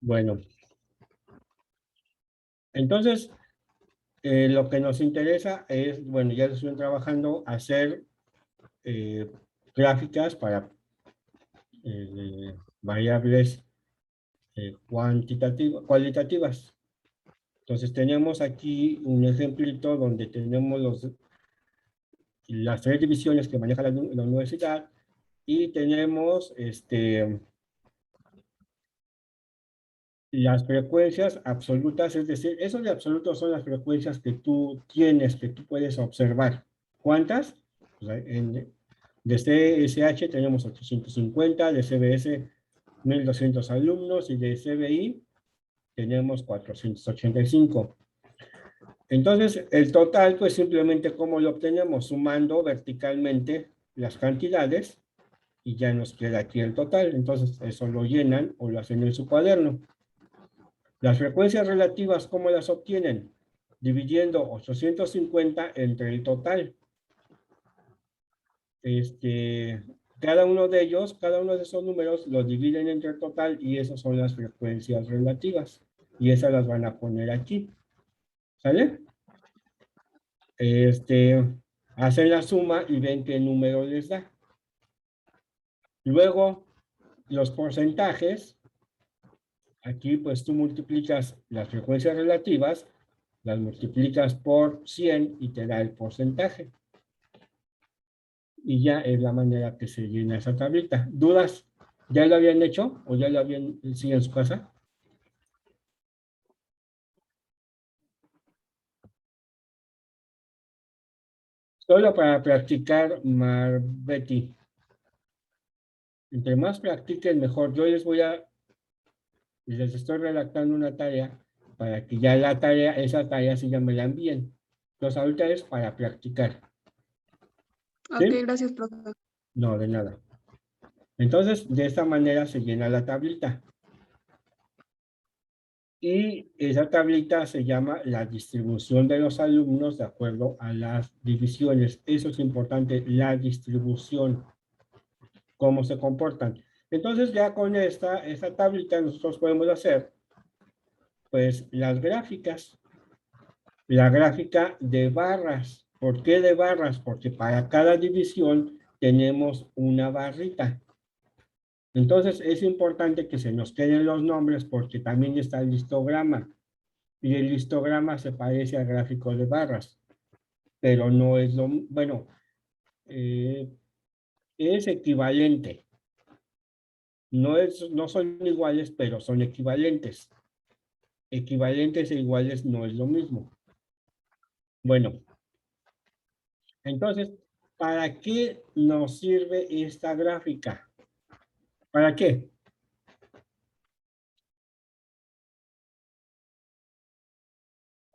Bueno, entonces, lo que nos interesa es, bueno, ya estuvieron trabajando, hacer gráficas para variables cualitativas. Entonces, tenemos aquí un ejemplito donde tenemos las tres divisiones que maneja la universidad y tenemos las frecuencias absolutas, es decir, eso de absolutos son las frecuencias que tú tienes, que tú puedes observar. ¿Cuántas? O sea, de CSH tenemos 850, de CBS 1200 alumnos y de CBI tenemos 485. Entonces, el total, pues simplemente cómo lo obtenemos, sumando verticalmente las cantidades y ya nos queda aquí el total. Entonces, eso lo llenan o lo hacen en su cuaderno. Las frecuencias relativas, ¿cómo las obtienen? Dividiendo 850 entre el total. Cada uno de ellos, cada uno de esos números, los dividen entre el total y esas son las frecuencias relativas. Y esas las van a poner aquí. ¿Sale? Hacen la suma y ven qué número les da. Luego, los porcentajes. Aquí, pues, tú multiplicas las frecuencias relativas, las multiplicas por 100 y te da el porcentaje. Y ya es la manera que se llena esa tablita. ¿Dudas? ¿Ya lo habían hecho o ya lo habían hecho en su casa? Solo para practicar, Betty. Entre más practiquen, mejor. Yo les estoy redactando una tarea para que ya esa tarea sí ya me la envíen. Entonces ahorita es para practicar. Ok, ¿Sí? gracias, profe. No, de nada. Entonces, de esta manera se llena la tablita. Y esa tablita se llama la distribución de los alumnos de acuerdo a las divisiones. Eso es importante, la distribución, cómo se comportan. Entonces, ya con esta tablita nosotros podemos hacer, pues, las gráficas. La gráfica de barras. ¿Por qué de barras? Porque para cada división tenemos una barrita. Entonces es importante que se nos queden los nombres porque también está el histograma. Y el histograma se parece al gráfico de barras. Pero no es lo... Bueno, es equivalente. No son iguales, pero son equivalentes. Equivalentes e iguales no es lo mismo. Bueno, entonces, ¿para qué nos sirve esta gráfica? ¿Para qué?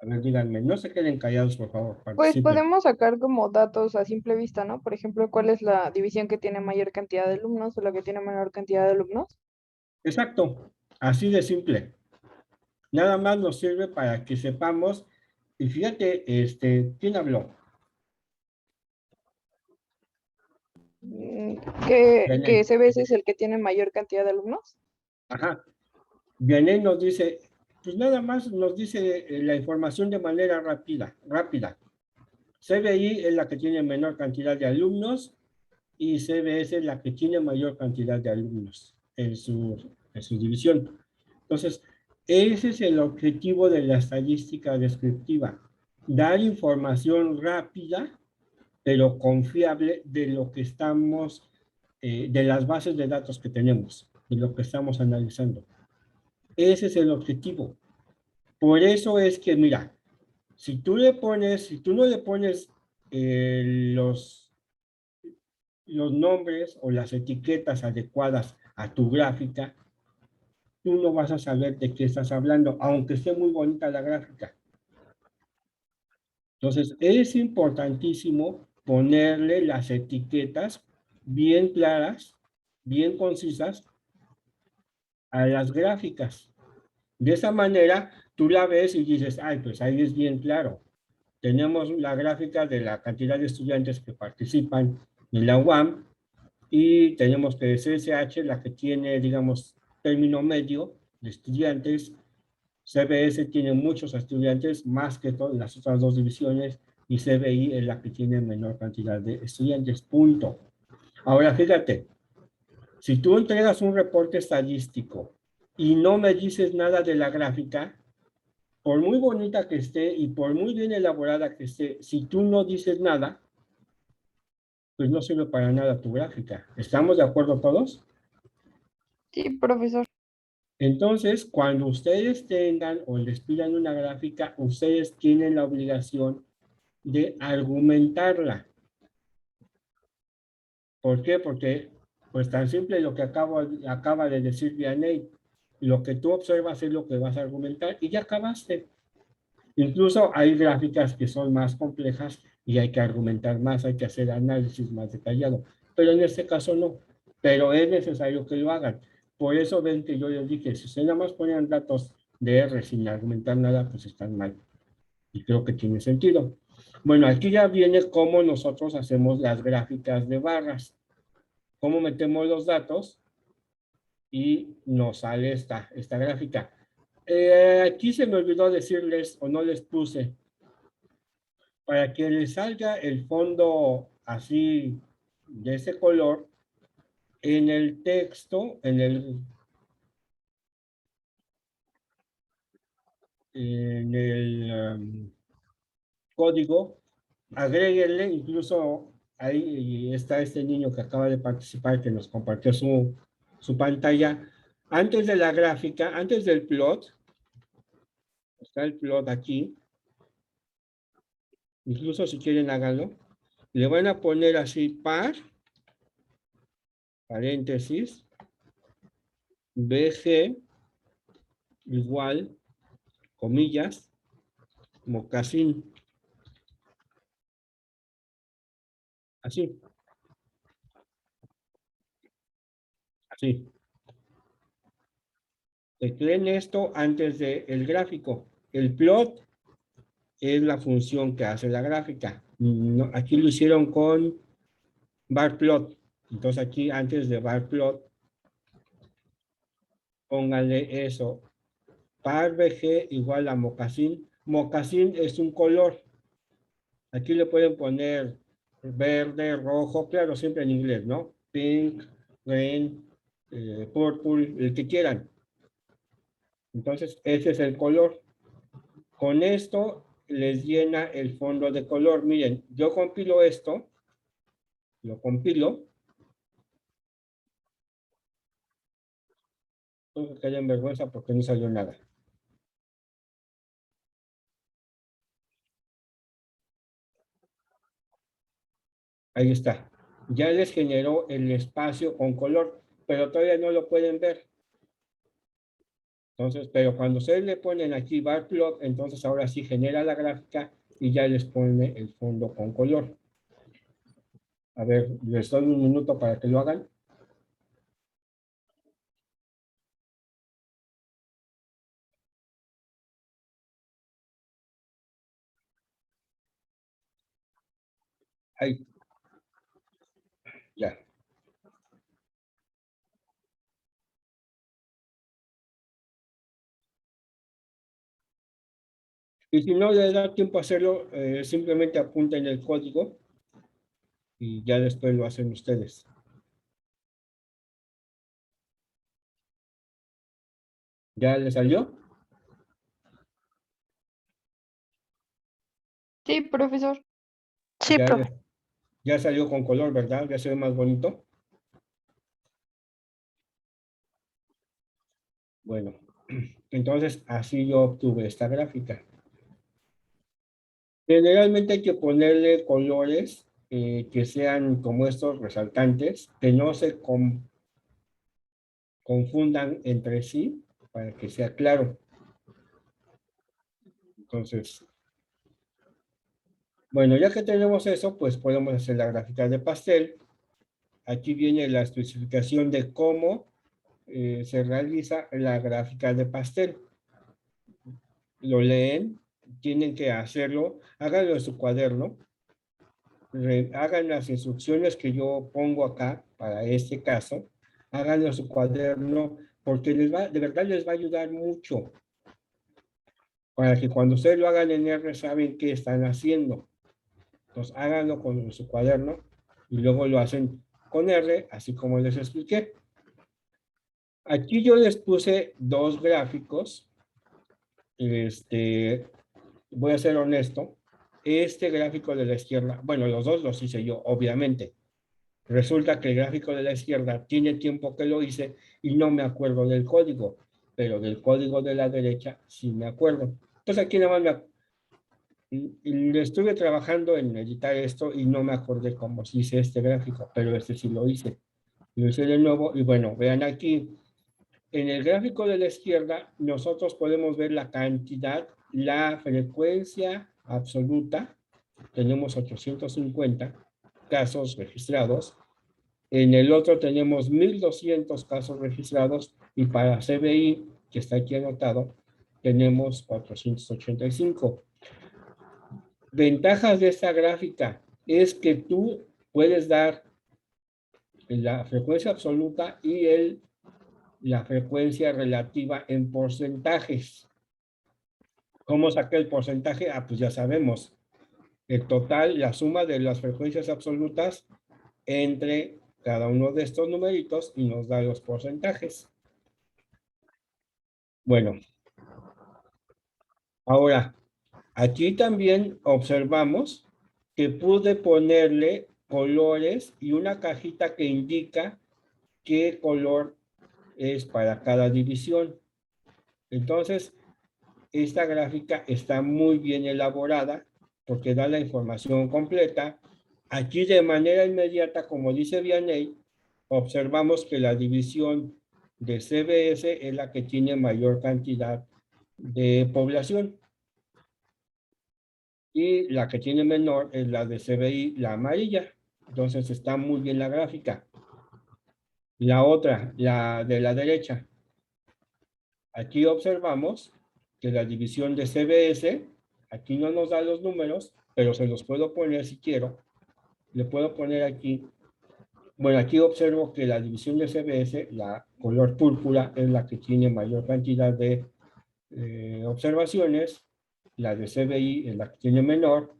A ver, díganme, no se queden callados, por favor, Pues participen. podemos sacar como datos a simple vista, ¿no? Por ejemplo, ¿cuál es la división que tiene mayor cantidad de alumnos o la que tiene menor cantidad de alumnos? Exacto, así de simple. Nada más nos sirve para que sepamos, y fíjate, ¿quién habló? Que Vianey. CBS es el que tiene mayor cantidad de alumnos. Ajá. Vianey nos dice, pues nada más nos dice la información de manera rápida. CBI es la que tiene menor cantidad de alumnos y CBS es la que tiene mayor cantidad de alumnos en su división. Entonces, ese es el objetivo de la estadística descriptiva, dar información rápida, pero confiable de lo que estamos, de las bases de datos que tenemos, de lo que estamos analizando. Ese es el objetivo. Por eso es que, mira, si tú no le pones los nombres o las etiquetas adecuadas a tu gráfica, tú no vas a saber de qué estás hablando, aunque esté muy bonita la gráfica. Entonces, es importantísimo ponerle las etiquetas bien claras, bien concisas a las gráficas. De esa manera, tú la ves y dices, ay, pues ahí es bien claro. Tenemos la gráfica de la cantidad de estudiantes que participan en la UAM y tenemos que CSH, la que tiene, digamos, término medio, de estudiantes. CBS tiene muchos estudiantes, más que todas las otras dos divisiones, y CBI es la que tiene menor cantidad de estudiantes, punto. Ahora, fíjate, si tú entregas un reporte estadístico y no me dices nada de la gráfica, por muy bonita que esté y por muy bien elaborada que esté, si tú no dices nada, pues no sirve para nada tu gráfica. ¿Estamos de acuerdo todos? Sí, profesor. Entonces, cuando ustedes tengan o les pidan una gráfica, ustedes tienen la obligación de argumentarla. ¿Por qué? Porque, pues tan simple lo que acaba de decir Vianney, lo que tú observas es lo que vas a argumentar y ya acabaste. Incluso hay gráficas que son más complejas y hay que argumentar más, hay que hacer análisis más detallado, pero en este caso no, pero es necesario que lo hagan. Por eso ven que yo les dije, si ustedes nada más ponen datos de R sin argumentar nada, pues están mal. Y creo que tiene sentido. Bueno, aquí ya viene cómo nosotros hacemos las gráficas de barras. Cómo metemos los datos y nos sale esta gráfica. Aquí se me olvidó decirles, o no les puse, para que les salga el fondo así de ese color, en el texto, en el código, agréguenle, incluso ahí está este niño que acaba de participar, que nos compartió su pantalla. Antes de la gráfica, antes del plot, está el plot aquí, incluso si quieren háganlo, le van a poner así par, paréntesis, BG igual, comillas, mocasín, así, así. Tecleen esto antes del gráfico. El plot es la función que hace la gráfica. No, aquí lo hicieron con bar plot. Entonces aquí antes de bar plot, pónganle eso. Par BG igual a mocasín. Mocasín es un color. Aquí le pueden poner verde, rojo, claro, siempre en inglés, ¿no? Pink, green, purple, el que quieran. Entonces, ese es el color. Con esto les llena el fondo de color. Miren, yo compilo esto, lo compilo. No que haya vergüenza porque no salió nada. Ahí está. Ya les generó el espacio con color, pero todavía no lo pueden ver. Entonces, pero cuando ustedes le ponen aquí bar plot, entonces ahora sí genera la gráfica y ya les pone el fondo con color. A ver, les doy un minuto para que lo hagan. Ahí, ya. Y si no les da tiempo a hacerlo, simplemente apunten el código y ya después lo hacen ustedes. ¿Ya les salió? Sí, profesor. Sí, Ya, profe. ya salió con color, ¿verdad? Ya se ve más bonito. Bueno, entonces así yo obtuve esta gráfica. Generalmente hay que ponerle colores que sean como estos resaltantes, que no se confundan entre sí para que sea claro. Entonces, bueno, ya que tenemos eso, pues podemos hacer la gráfica de pastel. Aquí viene la especificación de cómo se realiza la gráfica de pastel. Lo leen, tienen que hacerlo, háganlo en su cuaderno, hagan las instrucciones que yo pongo acá para este caso, háganlo en su cuaderno porque de verdad les va a ayudar mucho para que cuando ustedes lo hagan en R saben qué están haciendo. Entonces háganlo con su cuaderno y luego lo hacen con R, así como les expliqué. Aquí yo les puse dos gráficos. Voy a ser honesto. Este gráfico de la izquierda, bueno, los dos los hice yo, obviamente. Resulta que el gráfico de la izquierda tiene tiempo que lo hice y no me acuerdo del código, pero del código de la derecha sí me acuerdo. Entonces aquí nada más estuve trabajando en editar esto y no me acordé cómo se hice este gráfico, pero este sí lo hice. Lo hice de nuevo y bueno, vean aquí, en el gráfico de la izquierda nosotros podemos ver la cantidad, la frecuencia absoluta. Tenemos 850 casos registrados. En el otro tenemos 1200 casos registrados y para CBI, que está aquí anotado, tenemos 485. Ventajas de esta gráfica es que tú puedes dar la frecuencia absoluta y la frecuencia relativa en porcentajes. ¿Cómo saqué el porcentaje? Ah, pues ya sabemos. El total, la suma de las frecuencias absolutas entre cada uno de estos numeritos y nos da los porcentajes. Bueno, ahora, aquí también observamos que pude ponerle colores y una cajita que indica qué color es para cada división. Entonces, esta gráfica está muy bien elaborada porque da la información completa. Aquí de manera inmediata, como dice Vianney, observamos que la división de CBS es la que tiene mayor cantidad de población y la que tiene menor es la de CBI, la amarilla. Entonces está muy bien la gráfica. La otra, la de la derecha. Aquí observamos que la división de CBS, aquí no nos da los números, pero se los puedo poner si quiero. Le puedo poner aquí. Bueno, aquí observo que la división de CBS, la color púrpura, es la que tiene mayor cantidad de observaciones. La de CBI es la que tiene menor.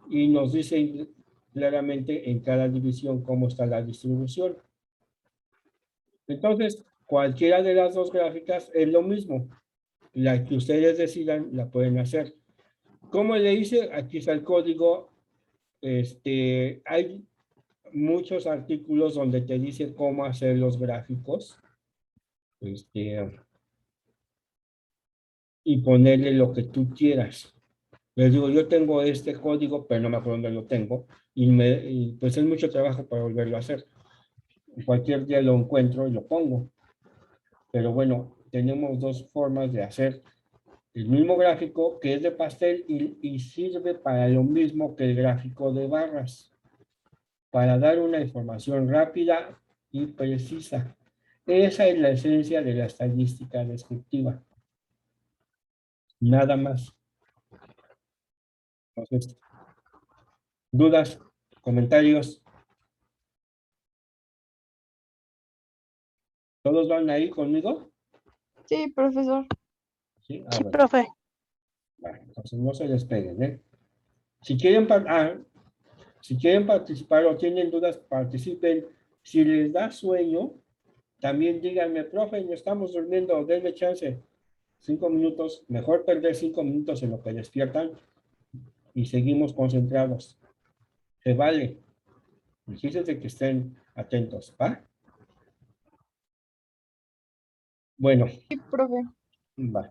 Y nos dice claramente en cada división cómo está la distribución. Entonces, cualquiera de las dos gráficas es lo mismo. La que ustedes decidan la pueden hacer. ¿Cómo le hice? Aquí está el código. Hay muchos artículos donde te dice cómo hacer los gráficos. Y ponerle lo que tú quieras. Les digo, yo tengo este código, pero no me acuerdo dónde lo tengo. Y pues es mucho trabajo para volverlo a hacer. Cualquier día lo encuentro y lo pongo. Pero bueno, tenemos dos formas de hacer el mismo gráfico que es de pastel y sirve para lo mismo que el gráfico de barras, para dar una información rápida y precisa. Esa es la esencia de la estadística descriptiva. Nada más. Entonces, ¿dudas? ¿Comentarios? ¿Todos van ahí conmigo? Sí, profesor. Sí, Sí, bueno. profe. Bueno, entonces no se despeguen, ¿eh? Si quieren, si quieren participar o tienen dudas, participen. Si les da sueño, también díganme, profe, no estamos durmiendo, denme chance. 5 minutos, mejor perder 5 minutos en lo que despiertan y seguimos concentrados. Se vale. Fíjense que estén atentos, ¿va? Bueno, Sí, profe. va.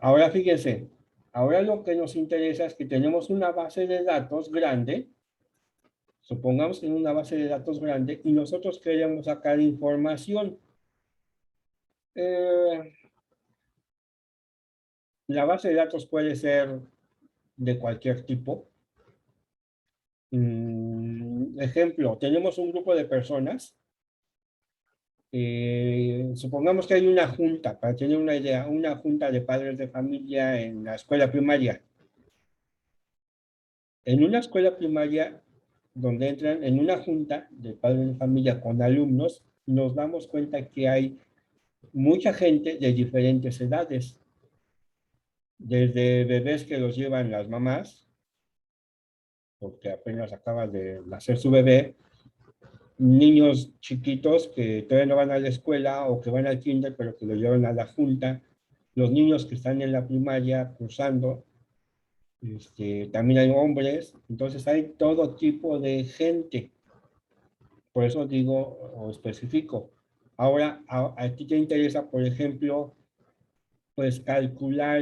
Ahora fíjense, ahora lo que nos interesa es que tenemos una base de datos grande. Supongamos que en una base de datos grande y nosotros queremos sacar información. La base de datos puede ser de cualquier tipo. Ejemplo, tenemos un grupo de personas. Supongamos que hay una junta, para tener una idea, una junta de padres de familia en la escuela primaria. En una escuela primaria donde entran en una junta de padres de familia con alumnos, nos damos cuenta que hay mucha gente de diferentes edades, desde bebés que los llevan las mamás, porque apenas acaba de nacer su bebé, niños chiquitos que todavía no van a la escuela o que van al kinder, pero que lo llevan a la junta, los niños que están en la primaria cursando, también hay hombres, entonces hay todo tipo de gente. Por eso digo o especifico. Ahora, a ti te interesa, por ejemplo, pues calcular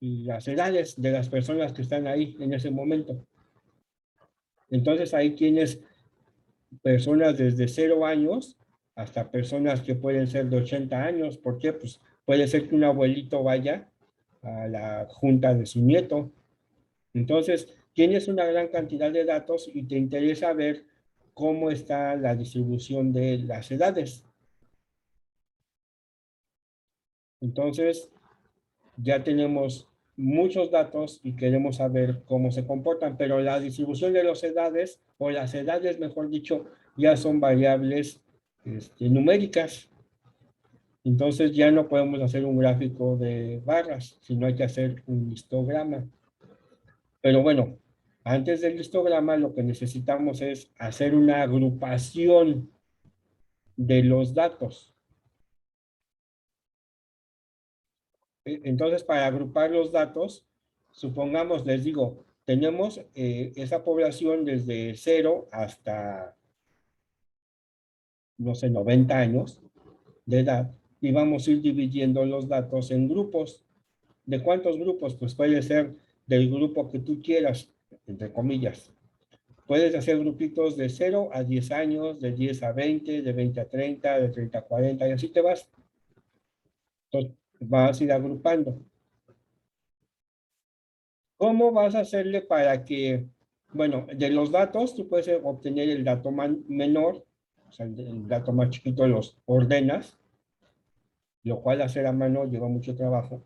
las edades de las personas que están ahí en ese momento. Entonces ahí tienes personas desde 0 años hasta personas que pueden ser de 80 años. ¿Por qué? Pues puede ser que un abuelito vaya a la junta de su nieto. Entonces, tienes una gran cantidad de datos y te interesa ver cómo está la distribución de las edades. Entonces, ya tenemos muchos datos y queremos saber cómo se comportan, pero la distribución de las edades, o las edades, mejor dicho, ya son variables numéricas. Entonces ya no podemos hacer un gráfico de barras, sino hay que hacer un histograma. Pero bueno, antes del histograma lo que necesitamos es hacer una agrupación de los datos. Entonces, para agrupar los datos, supongamos, les digo, tenemos esa población desde 0 hasta, no sé, 90 años de edad, y vamos a ir dividiendo los datos en grupos. ¿De cuántos grupos? Pues puede ser del grupo que tú quieras, entre comillas. Puedes hacer grupitos de 0 a 10 años, de 10 a 20, de 20 a 30, de 30 a 40, y así te vas. Entonces, vas a ir agrupando. ¿Cómo vas a hacerle para que, bueno, de los datos, tú puedes obtener el dato menor, o sea, el dato más chiquito los ordenas, lo cual hacer a mano lleva mucho trabajo,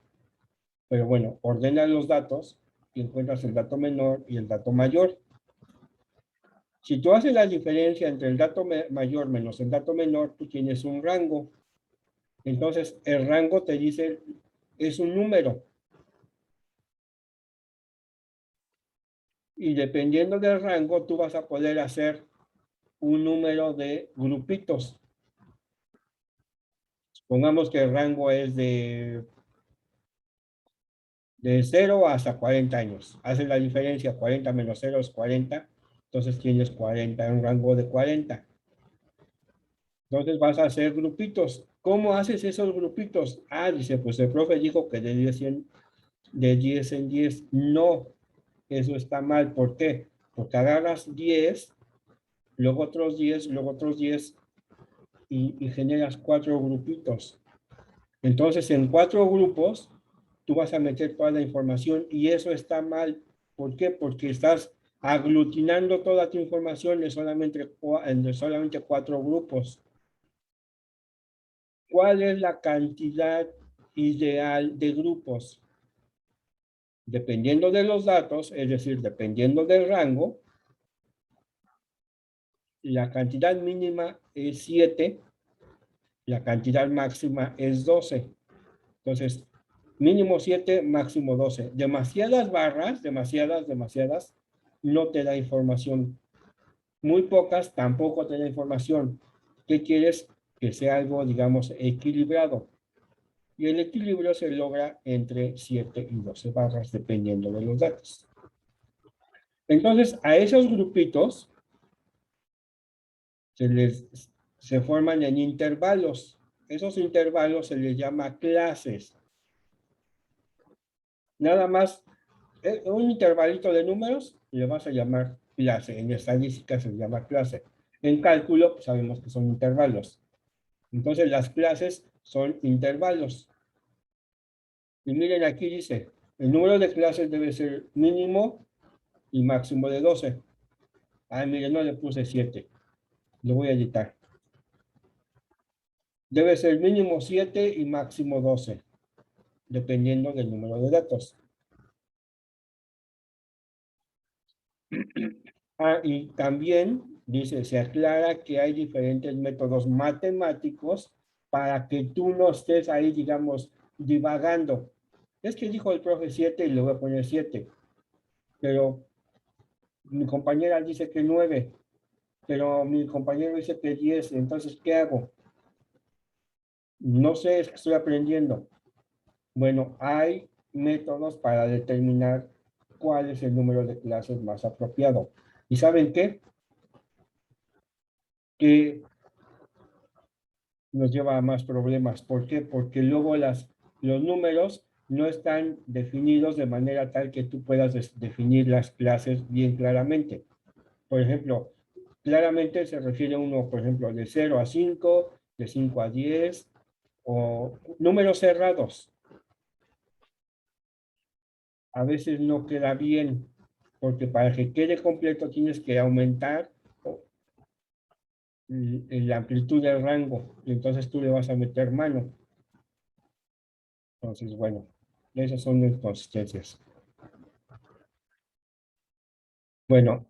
pero bueno, ordenas los datos y encuentras el dato menor y el dato mayor. Si tú haces la diferencia entre el dato mayor menos el dato menor, tú tienes un rango. Entonces, el rango te dice, es un número. Y dependiendo del rango, tú vas a poder hacer un número de grupitos. Supongamos que el rango es de 0 hasta 40 años. Haces la diferencia, 40 menos 0 es 40. Entonces tienes 40, un rango de 40. Entonces vas a hacer grupitos. ¿Cómo haces esos grupitos? Ah, dice, pues el profe dijo que de 10 en 10. No, eso está mal. ¿Por qué? Porque agarras 10, luego otros 10, luego otros 10 y generas 4 grupitos. Entonces, en 4 grupos, tú vas a meter toda la información y eso está mal. ¿Por qué? Porque estás aglutinando toda tu información en solamente 4 grupos. ¿Cuál es la cantidad ideal de grupos? Dependiendo de los datos, es decir, dependiendo del rango, la cantidad mínima es 7, la cantidad máxima es 12. Entonces, mínimo 7, máximo 12. Demasiadas barras, demasiadas, no te da información. Muy pocas tampoco te da información. ¿Qué quieres? Que sea algo, digamos, equilibrado. Y el equilibrio se logra entre 7 y 12 barras, dependiendo de los datos. Entonces, a esos grupitos se forman en intervalos. Esos intervalos se les llama clases. Nada más, un intervalito de números le vas a llamar clase. En estadística se llama clase. En cálculo, pues sabemos que son intervalos. Entonces, las clases son intervalos. Y miren, aquí dice, el número de clases debe ser mínimo y máximo de 12. Ah, miren, no le puse 7. Lo voy a editar. Debe ser mínimo 7 y máximo 12, dependiendo del número de datos. Ah, y también Dice, se aclara que hay diferentes métodos matemáticos para que tú no estés ahí, digamos, divagando. Es que dijo el profe 7 y le voy a poner 7, pero mi compañera dice que 9, pero mi compañero dice que 10, entonces, ¿qué hago? No sé, es que estoy aprendiendo. Bueno, hay métodos para determinar cuál es el número de clases más apropiado. ¿Y saben qué? Que nos lleva a más problemas. ¿Por qué? Porque luego los números no están definidos de manera tal que tú puedas definir las clases bien claramente. Por ejemplo, claramente se refiere uno, por ejemplo, de 0 a 5, de 5 a 10, o números cerrados. A veces no queda bien, porque para que quede completo tienes que aumentar la amplitud del rango, y entonces tú le vas a meter mano. Entonces, bueno, esas son inconsistencias. Bueno,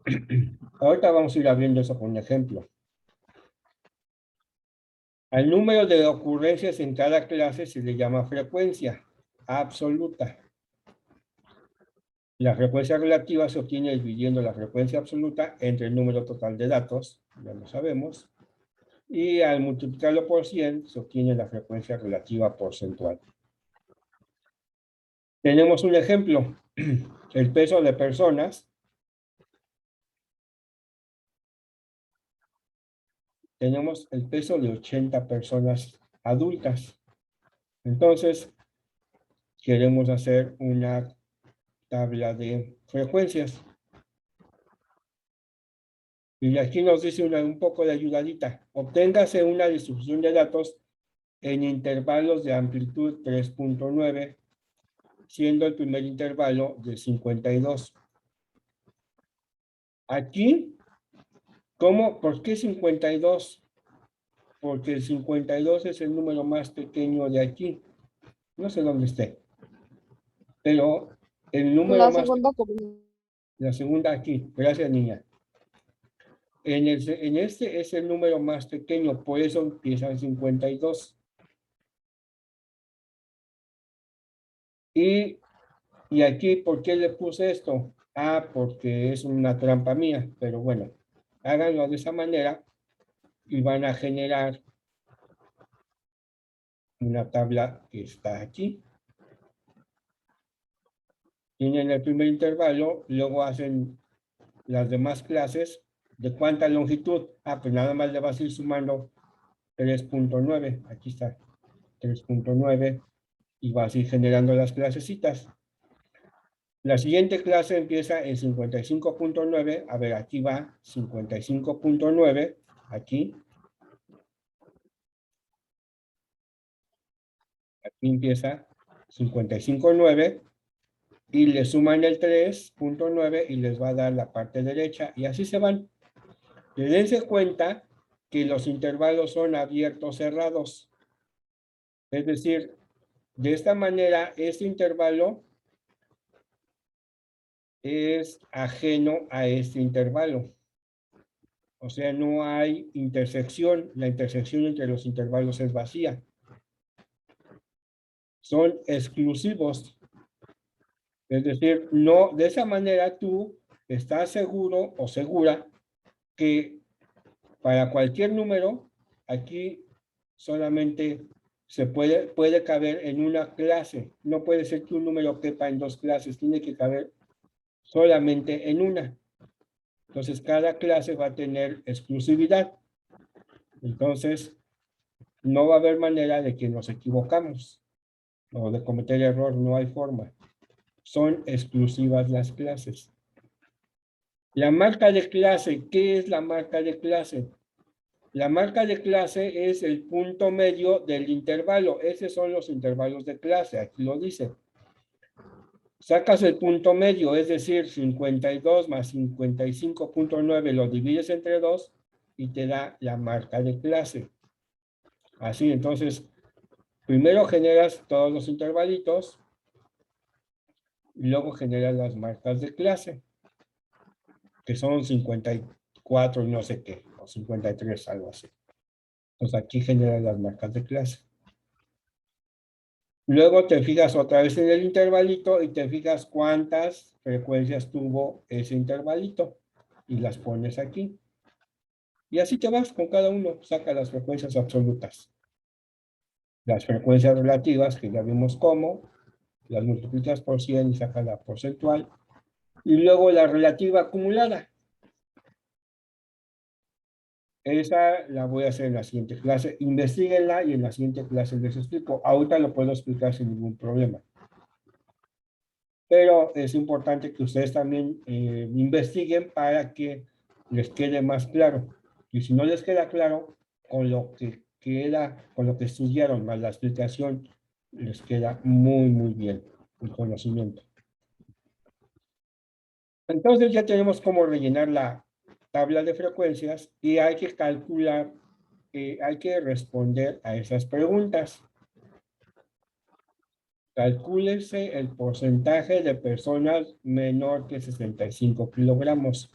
ahorita vamos a ir abriendo eso con un ejemplo. Al número de ocurrencias en cada clase se le llama frecuencia absoluta. La frecuencia relativa se obtiene dividiendo la frecuencia absoluta entre el número total de datos, ya lo sabemos, y al multiplicarlo por 100 se obtiene la frecuencia relativa porcentual. Tenemos un ejemplo, el peso de personas. Tenemos el peso de 80 personas adultas. Entonces, queremos hacer una tabla de frecuencias. Y aquí nos dice un poco de ayudadita. Obténgase una distribución de datos en intervalos de amplitud 3.9, siendo el primer intervalo de 52. Aquí, ¿por qué 52? Porque el 52 es el número más pequeño de aquí. No sé dónde esté. Pero el número La más... segunda columna. La segunda aquí. Gracias, niña. En este es el número más pequeño, por eso empieza en 52. Y aquí, ¿por qué le puse esto? Ah, porque es una trampa mía, pero bueno, háganlo de esa manera y van a generar una tabla que está aquí. Tienen el primer intervalo, luego hacen las demás clases. ¿De cuánta longitud? Ah, pues nada más le vas a ir sumando 3.9. Aquí está, 3.9. Y vas a ir generando las clasecitas. La siguiente clase empieza en 55.9. A ver, aquí va 55.9. Aquí. Aquí empieza 55.9. Y le suman el 3.9 y les va a dar la parte derecha. Y así se van. Dense cuenta que los intervalos son abiertos cerrados. Es decir, de esta manera, este intervalo es ajeno a este intervalo. O sea, no hay intersección. La intersección entre los intervalos es vacía. Son exclusivos. Es decir, no, de esa manera tú estás seguro o segura que para cualquier número, aquí solamente se puede caber en una clase. No puede ser que un número quepa en dos clases, tiene que caber solamente en una. Entonces, cada clase va a tener exclusividad. Entonces, no va a haber manera de que nos equivocamos o de cometer error, no hay forma. Son exclusivas las clases. La marca de clase, ¿qué es la marca de clase? La marca de clase es el punto medio del intervalo. Esos son los intervalos de clase, aquí lo dice. Sacas el punto medio, es decir, 52 más 55.9 lo divides entre 2 y te da la marca de clase. Así, entonces, primero generas todos los intervalitos y luego generas las marcas de clase, que son 54 4 y no sé qué, o 53, algo así. Entonces aquí generan las marcas de clase. Luego te fijas otra vez en el intervalito y te fijas cuántas frecuencias tuvo ese intervalito y las pones aquí. Y así te vas con cada uno, saca las frecuencias absolutas. Las frecuencias relativas, que ya vimos cómo, las multiplicas por 100 y sacas la porcentual. Y luego la relativa acumulada. Esa la voy a hacer en la siguiente clase. Investíguenla y en la siguiente clase les explico. Ahorita lo puedo explicar sin ningún problema. Pero es importante que ustedes también investiguen para que les quede más claro. Y si no les queda claro, con lo que con lo que estudiaron, más la explicación, les queda muy, muy bien el conocimiento. Entonces ya tenemos cómo rellenar la tabla de frecuencias y hay que calcular, hay que responder a esas preguntas. Calcúlese el porcentaje de personas menor que 65 kilogramos.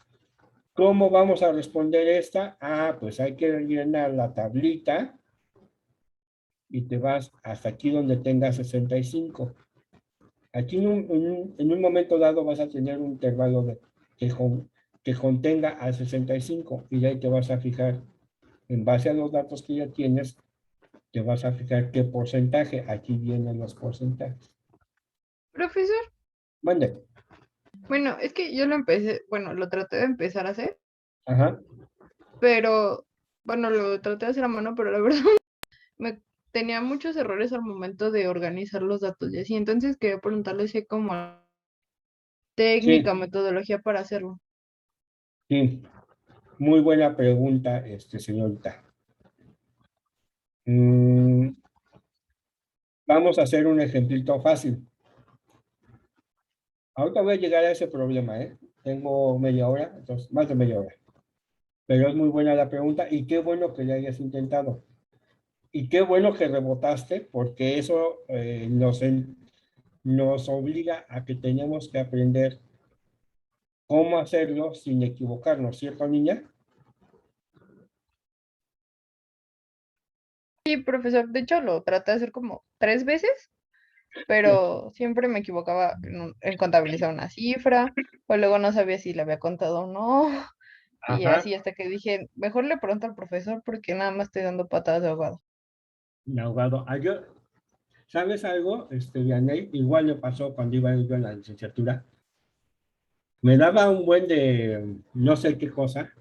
¿Cómo vamos a responder esta? Ah, pues hay que rellenar la tablita y te vas hasta aquí donde tenga 65. Aquí en un momento dado vas a tener un intervalo que contenga a 65 y de ahí te vas a fijar, en base a los datos que ya tienes, te vas a fijar qué porcentaje. Aquí vienen los porcentajes. Profesor, Mande. bueno, es que yo lo empecé, bueno, lo traté de empezar a hacer, Ajá. pero, bueno, lo traté de hacer a mano, pero la verdad me tenía muchos errores al momento de organizar los datos y así, entonces quería preguntarle si hay como técnica, Sí, metodología para hacerlo. sí. Muy buena pregunta, señorita. Mm, vamos a hacer un ejemplito fácil. Ahorita voy a llegar a ese problema, ¿eh? Tengo media hora, entonces, más de media hora. Pero es muy buena la pregunta y qué bueno que ya hayas intentado. Y qué bueno que rebotaste, porque eso nos obliga a que tenemos que aprender cómo hacerlo sin equivocarnos, ¿cierto, niña? Sí, profesor, de hecho lo traté de hacer como 3 veces, pero siempre me equivocaba en contabilizar una cifra, o luego no sabía si le había contado o no, y Ajá, así hasta que dije, mejor le pregunto al profesor porque nada más estoy dando patadas de ahogado. me ahogado. ¿Sabes algo, Vianey? Igual me pasó cuando iba yo en la licenciatura. Me daba un buen de no sé qué cosa,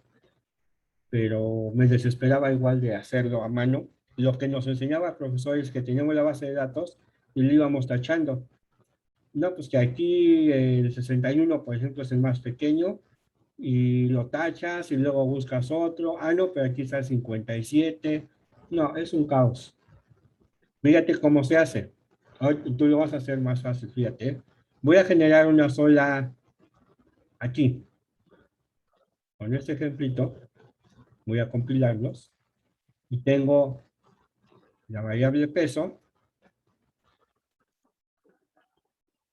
pero me desesperaba igual de hacerlo a mano. Lo que nos enseñaba el profesor es que teníamos la base de datos y lo íbamos tachando. No, pues que aquí el 61, por ejemplo, es el más pequeño y lo tachas y luego buscas otro. Ah, no, pero aquí está el 57. No, es un caos. Fíjate cómo se hace. Ahora tú lo vas a hacer más fácil, fíjate. Voy a generar una sola aquí. Con este ejemplito voy a compilarlos y tengo la variable peso.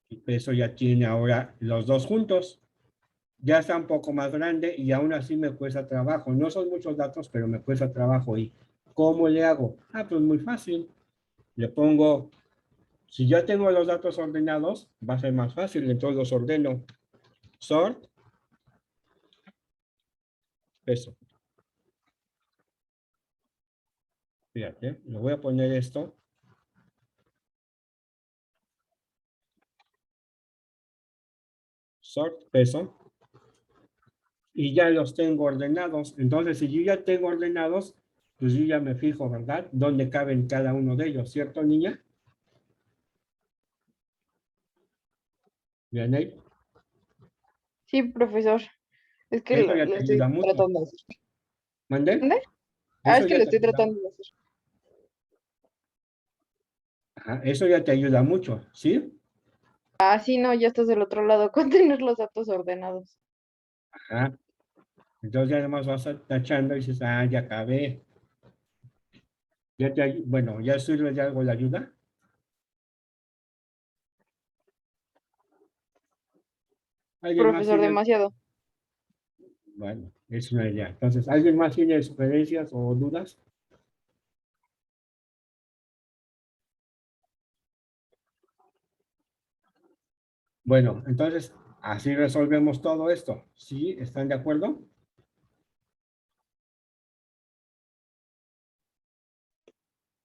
Y peso ya tiene ahora los dos juntos. Ya está un poco más grande y aún así me cuesta trabajo. No son muchos datos, pero me cuesta trabajo. ¿Y cómo le hago? Ah, pues muy fácil. Le pongo, si ya tengo los datos ordenados, va a ser más fácil. Entonces los ordeno. Sort, peso. Fíjate, le voy a poner esto. Sort, peso. Y ya los tengo ordenados. Entonces, si yo ya tengo ordenados, pues yo ya me fijo, ¿verdad? ¿Dónde caben cada uno de ellos? ¿Cierto, niña? Bien ahí. Sí, profesor, es que Eso ya lo te estoy ayuda mucho. tratando de hacer. ¿Mande? ¿Dónde? Ah, Eso es que ya lo te estoy ayuda. tratando de hacer. Ajá, eso ya te ayuda mucho, ¿sí? Ah, sí, no, ya estás del otro lado con tener los datos ordenados. Ajá. Entonces ya además vas tachando y dices, ah, ya acabé. Bueno, ¿ya sirve de algo la ayuda? ¿Alguien más Profesor, tiene? demasiado. Bueno, Es una idea. Entonces, ¿alguien más tiene sugerencias o dudas? Bueno, entonces, así resolvemos todo esto. ¿Sí? ¿Están de acuerdo?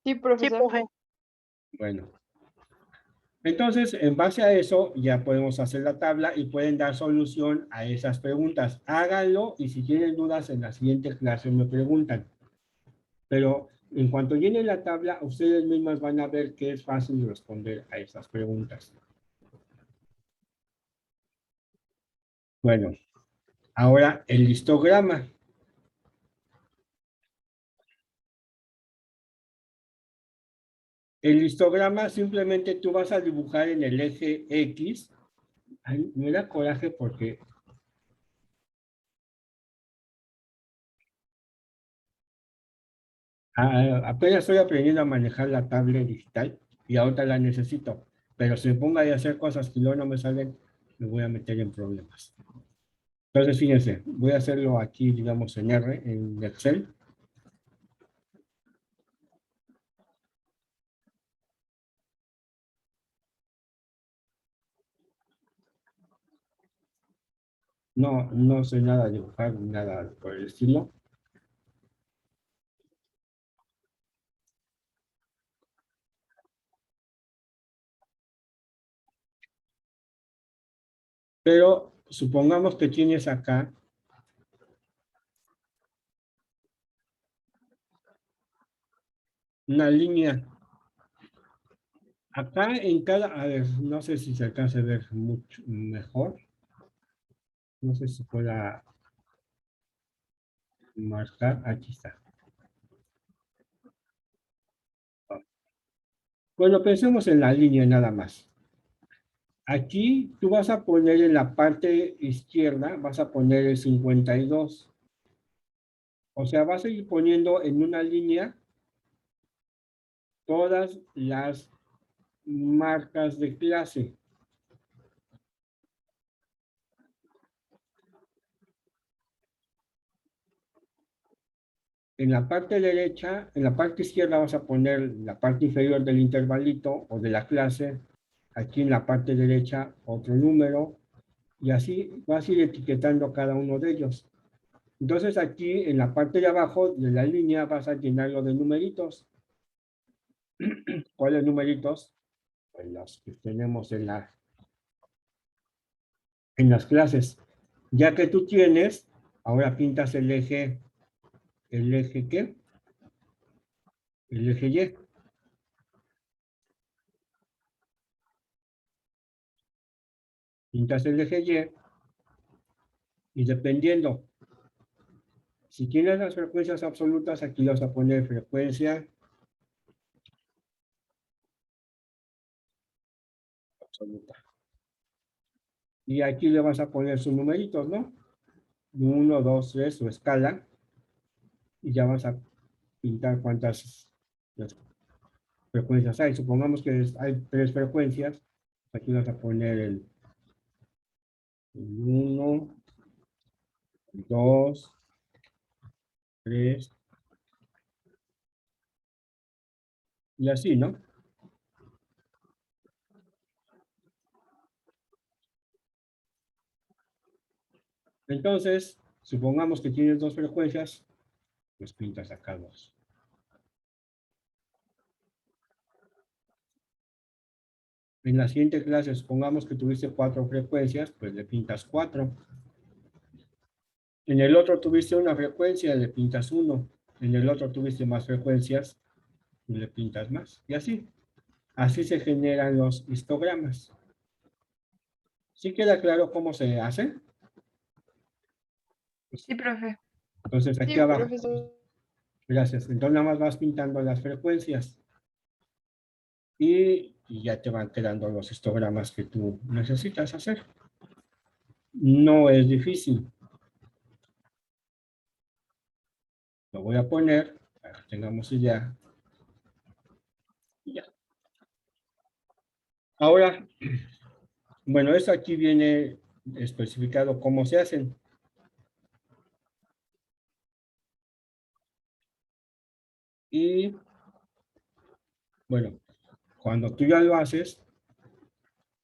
Sí, profesor. Bueno. Entonces, en base a eso, ya podemos hacer la tabla y pueden dar solución a esas preguntas. Háganlo y si tienen dudas en la siguiente clase me preguntan. Pero en cuanto llenen la tabla, ustedes mismas van a ver que es fácil responder a esas preguntas. Bueno, ahora el histograma. El histograma simplemente tú vas a dibujar en el eje X. Ay, me da coraje porque apenas estoy aprendiendo a manejar la tablet digital y ahorita la necesito. Pero si me pongo a hacer cosas que luego no me salen, me voy a meter en problemas. Entonces, fíjense, voy a hacerlo aquí, digamos, en R, en Excel. No, no sé nada dibujar, nada por el estilo. Pero supongamos que tienes acá una línea. Acá en cada, a ver, no sé si se alcanza a ver mucho mejor. No sé si pueda marcar, aquí está. Bueno, pensemos en la línea nada más. Aquí tú vas a poner en la parte izquierda, vas a poner el 52. O sea, vas a ir poniendo en una línea todas las marcas de clase. En la parte derecha, en la parte izquierda vas a poner la parte inferior del intervalito o de la clase. Aquí en la parte derecha otro número. Y así vas a ir etiquetando cada uno de ellos. Entonces aquí en la parte de abajo de la línea vas a llenarlo de numeritos. ¿Cuáles numeritos? Pues los que tenemos en las clases. Ya que tú tienes, ahora pintas ¿el eje qué? El eje Y. Pintas el eje y dependiendo, si tienes las frecuencias absolutas, aquí vas a poner frecuencia absoluta. Y aquí le vas a poner sus numeritos, ¿no? 1, 2, 3, su escala. Y ya vas a pintar cuántas frecuencias hay. Supongamos que hay 3 frecuencias. Aquí vas a poner el 1, 2, 3, y así, ¿no? Entonces, supongamos que tienes 2 frecuencias, pues pintas acá 2. En la siguiente clase, supongamos que tuviste 4 frecuencias, pues le pintas 4. En el otro tuviste una frecuencia, le pintas 1. En el otro tuviste más frecuencias, y le pintas más. Y así. Así se generan los histogramas. ¿Sí queda claro cómo se hace? Sí, profe. Entonces aquí Sí, abajo, profesor. gracias. Entonces nada más vas pintando las frecuencias y ya te van quedando los histogramas que tú necesitas hacer. No es difícil. Lo voy a poner para que tengamos idea. Ya. Ahora, bueno, esto aquí viene especificado cómo se hacen. Y bueno, cuando tú ya lo haces,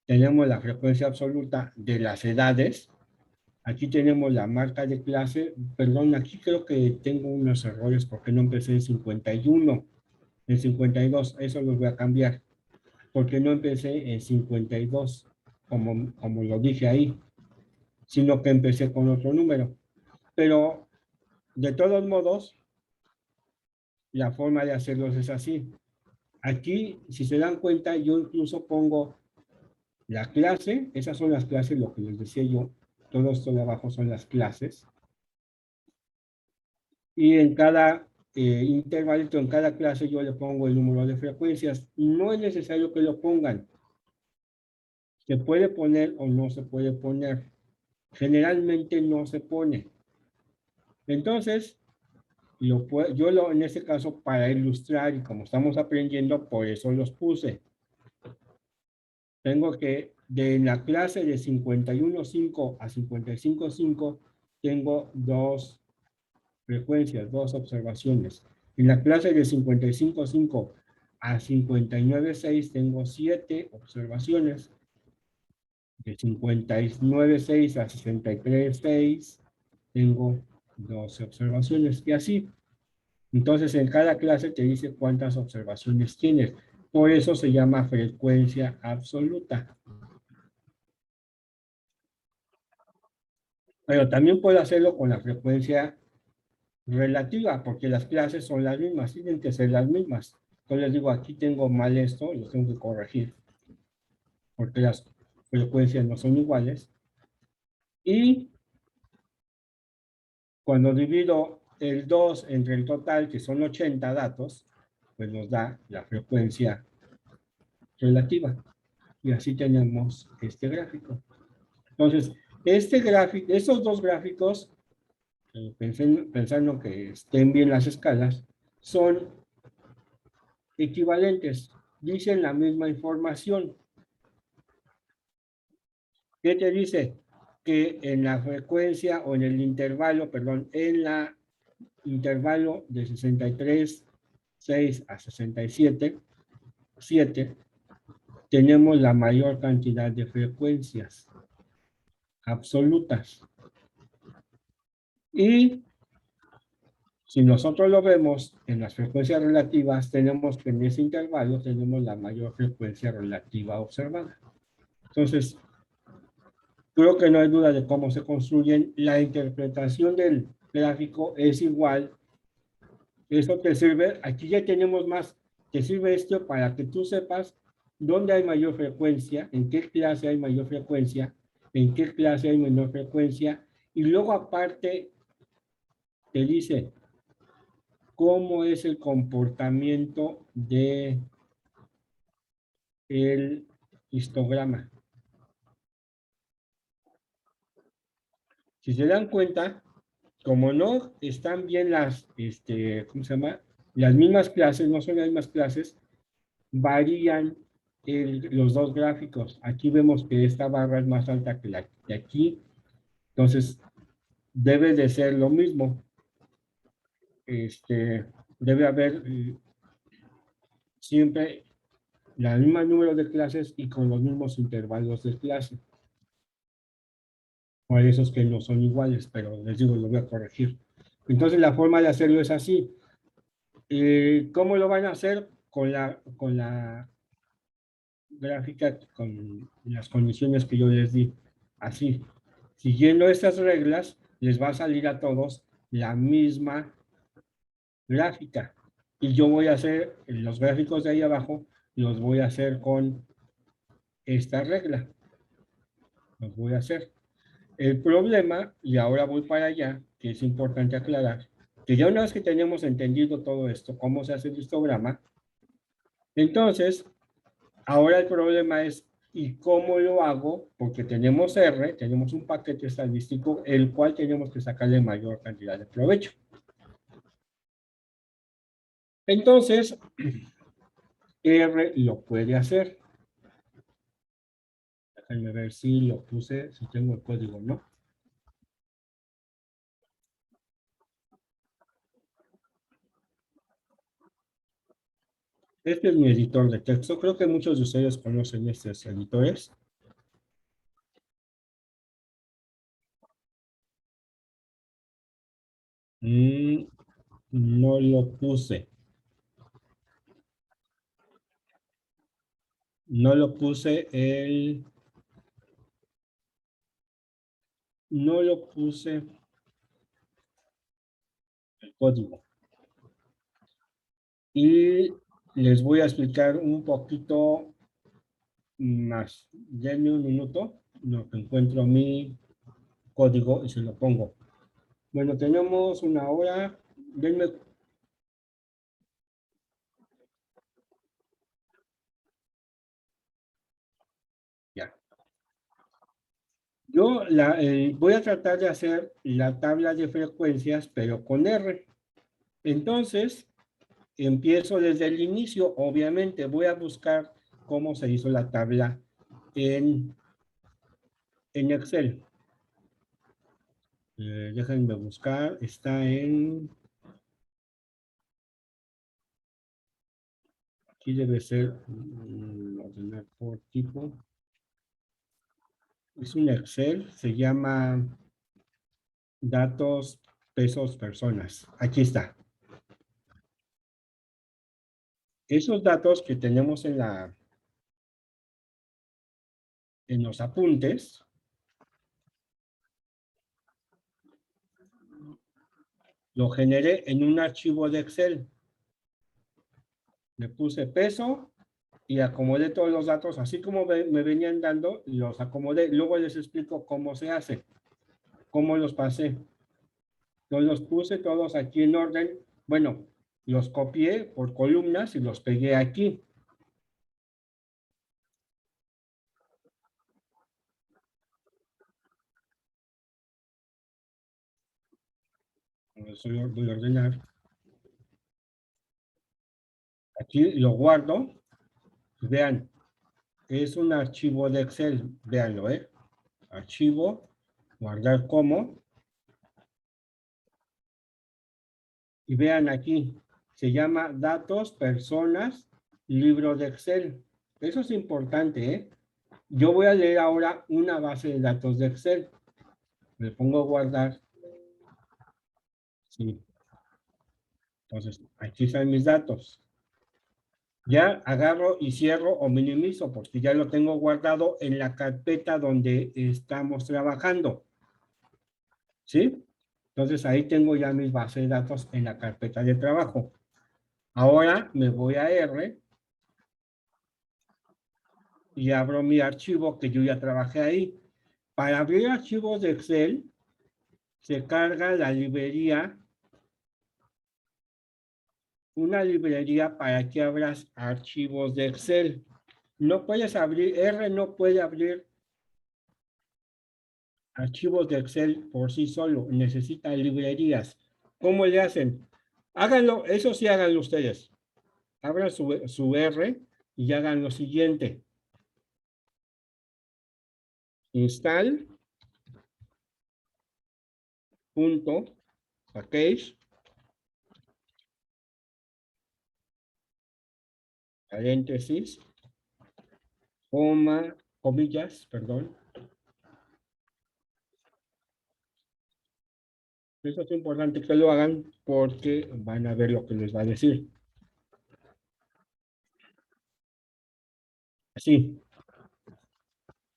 tenemos la frecuencia absoluta de las edades. Aquí tenemos la marca de clase. Perdón, aquí creo que tengo unos errores porque no empecé en 51, en 52. Eso lo voy a cambiar. Porque no empecé en 52, como lo dije ahí, sino que empecé con otro número. Pero, de todos modos, la forma de hacerlos es así. Aquí, si se dan cuenta, yo incluso pongo la clase, esas son las clases, lo que les decía yo, todo esto de abajo son las clases, y en cada intervalito, en cada clase yo le pongo el número de frecuencias. No es necesario que lo pongan, se puede poner o no se puede poner, generalmente no se pone. Entonces, en este caso, para ilustrar, y como estamos aprendiendo, por eso los puse. Tengo que, de la clase de 51.5 a 55.5, tengo dos frecuencias, dos observaciones. En la clase de 55.5 a 59.6 tengo 7 observaciones. De 59.6 a 63.6 tengo 12 observaciones. Y así. Entonces, en cada clase te dice cuántas observaciones tienes. Por eso se llama frecuencia absoluta. Pero también puedo hacerlo con la frecuencia relativa, porque las clases son las mismas, tienen que ser las mismas. Entonces les digo, aquí tengo mal esto, lo tengo que corregir, porque las frecuencias no son iguales. Y cuando divido el 2 entre el total, que son 80 datos, pues nos da la frecuencia relativa. Y así tenemos este gráfico. Entonces, este gráfico, estos dos gráficos, pensando que estén bien las escalas, son equivalentes, dicen la misma información. ¿Qué te dice? Que en la frecuencia o en el intervalo, perdón, en la intervalo de 63.6 a 67.7, tenemos la mayor cantidad de frecuencias absolutas. Y si nosotros lo vemos en las frecuencias relativas, tenemos que en ese intervalo tenemos la mayor frecuencia relativa observada. Entonces, creo que no hay duda de cómo se construyen. La interpretación del gráfico es igual. Eso te sirve, aquí ya tenemos más, te sirve esto para que tú sepas dónde hay mayor frecuencia, en qué clase hay mayor frecuencia, en qué clase hay menor frecuencia, y luego aparte te dice cómo es el comportamiento de el histograma. Si se dan cuenta, como no están bien las, ¿cómo se llama? Las mismas clases, no son las mismas clases, varían los dos gráficos. Aquí vemos que esta barra es más alta que la de aquí, entonces debe de ser lo mismo. Debe haber siempre el mismo número de clases y con los mismos intervalos de clase. O esos que no son iguales, pero les digo, lo voy a corregir. Entonces la forma de hacerlo es así. ¿Cómo lo van a hacer? Con la gráfica, con las condiciones que yo les di. Así. Siguiendo estas reglas, les va a salir a todos la misma gráfica. Y yo voy a hacer los gráficos de ahí abajo, los voy a hacer con esta regla. Los voy a hacer. El problema, y ahora voy para allá, que es importante aclarar, que ya una vez que tenemos entendido todo esto, cómo se hace el histograma, entonces, ahora el problema es, ¿y cómo lo hago? Porque tenemos R, tenemos un paquete estadístico, el cual tenemos que sacarle mayor cantidad de provecho. Entonces, R lo puede hacer. Déjenme ver si lo puse, si tengo el código, ¿no? Este es mi editor de texto. Creo que muchos de ustedes conocen estos editores. No lo puse. No lo puse el... No lo puse el código. Y les voy a explicar un poquito más. Denme un minuto, lo que encuentro mi código y se lo pongo. Bueno, tenemos una hora. Denme. Ya. Yo voy a tratar de hacer la tabla de frecuencias, pero con R. Entonces, empiezo desde el inicio. Obviamente, voy a buscar cómo se hizo la tabla en Excel. Déjenme buscar. Está en... Aquí debe ser ordenar por tipo. Es un Excel. Se llama datos, pesos, personas. Aquí está. Esos datos que tenemos en los apuntes, lo generé en un archivo de Excel. Le puse peso y acomodé todos los datos, así como me venían dando, los acomodé. Luego les explico cómo se hace, cómo los pasé. Entonces los puse todos aquí en orden. Bueno, los copié por columnas y los pegué aquí. Eso lo voy a ordenar. Aquí lo guardo. Vean, es un archivo de Excel. Véanlo, archivo, guardar como. Y vean aquí, se llama datos, personas, libro de Excel. Eso es importante, ¿eh? Yo voy a leer ahora una base de datos de Excel. Le pongo guardar. Sí. Entonces, aquí están mis datos. Ya agarro y cierro o minimizo porque ya lo tengo guardado en la carpeta donde estamos trabajando. ¿Sí? Entonces ahí tengo ya mis bases de datos en la carpeta de trabajo. Ahora me voy a R y abro mi archivo que yo ya trabajé ahí. Para abrir archivos de Excel, se carga la librería, una librería para que abras archivos de Excel. No puedes abrir, R no puede abrir archivos de Excel por sí solo, necesita librerías. ¿Cómo le hacen? Háganlo, eso sí háganlo ustedes. Abran su R y hagan lo siguiente. Install punto package paréntesis coma comillas, perdón. Eso es importante que lo hagan porque van a ver lo que les va a decir. Así.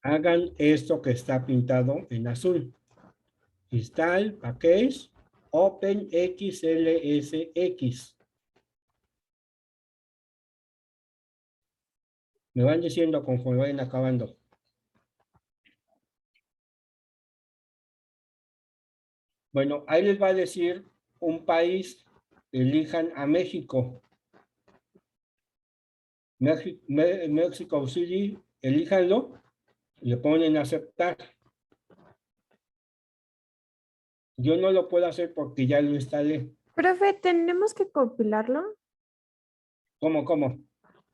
Hagan esto que está pintado en azul. Install package open xlsx. Me van diciendo conforme vayan acabando. Bueno, ahí les va a decir un país. Elijan a México. México City, elíjanlo. Le ponen a aceptar. Yo no lo puedo hacer porque ya lo instalé. Profe, ¿tenemos que compilarlo? ¿Cómo?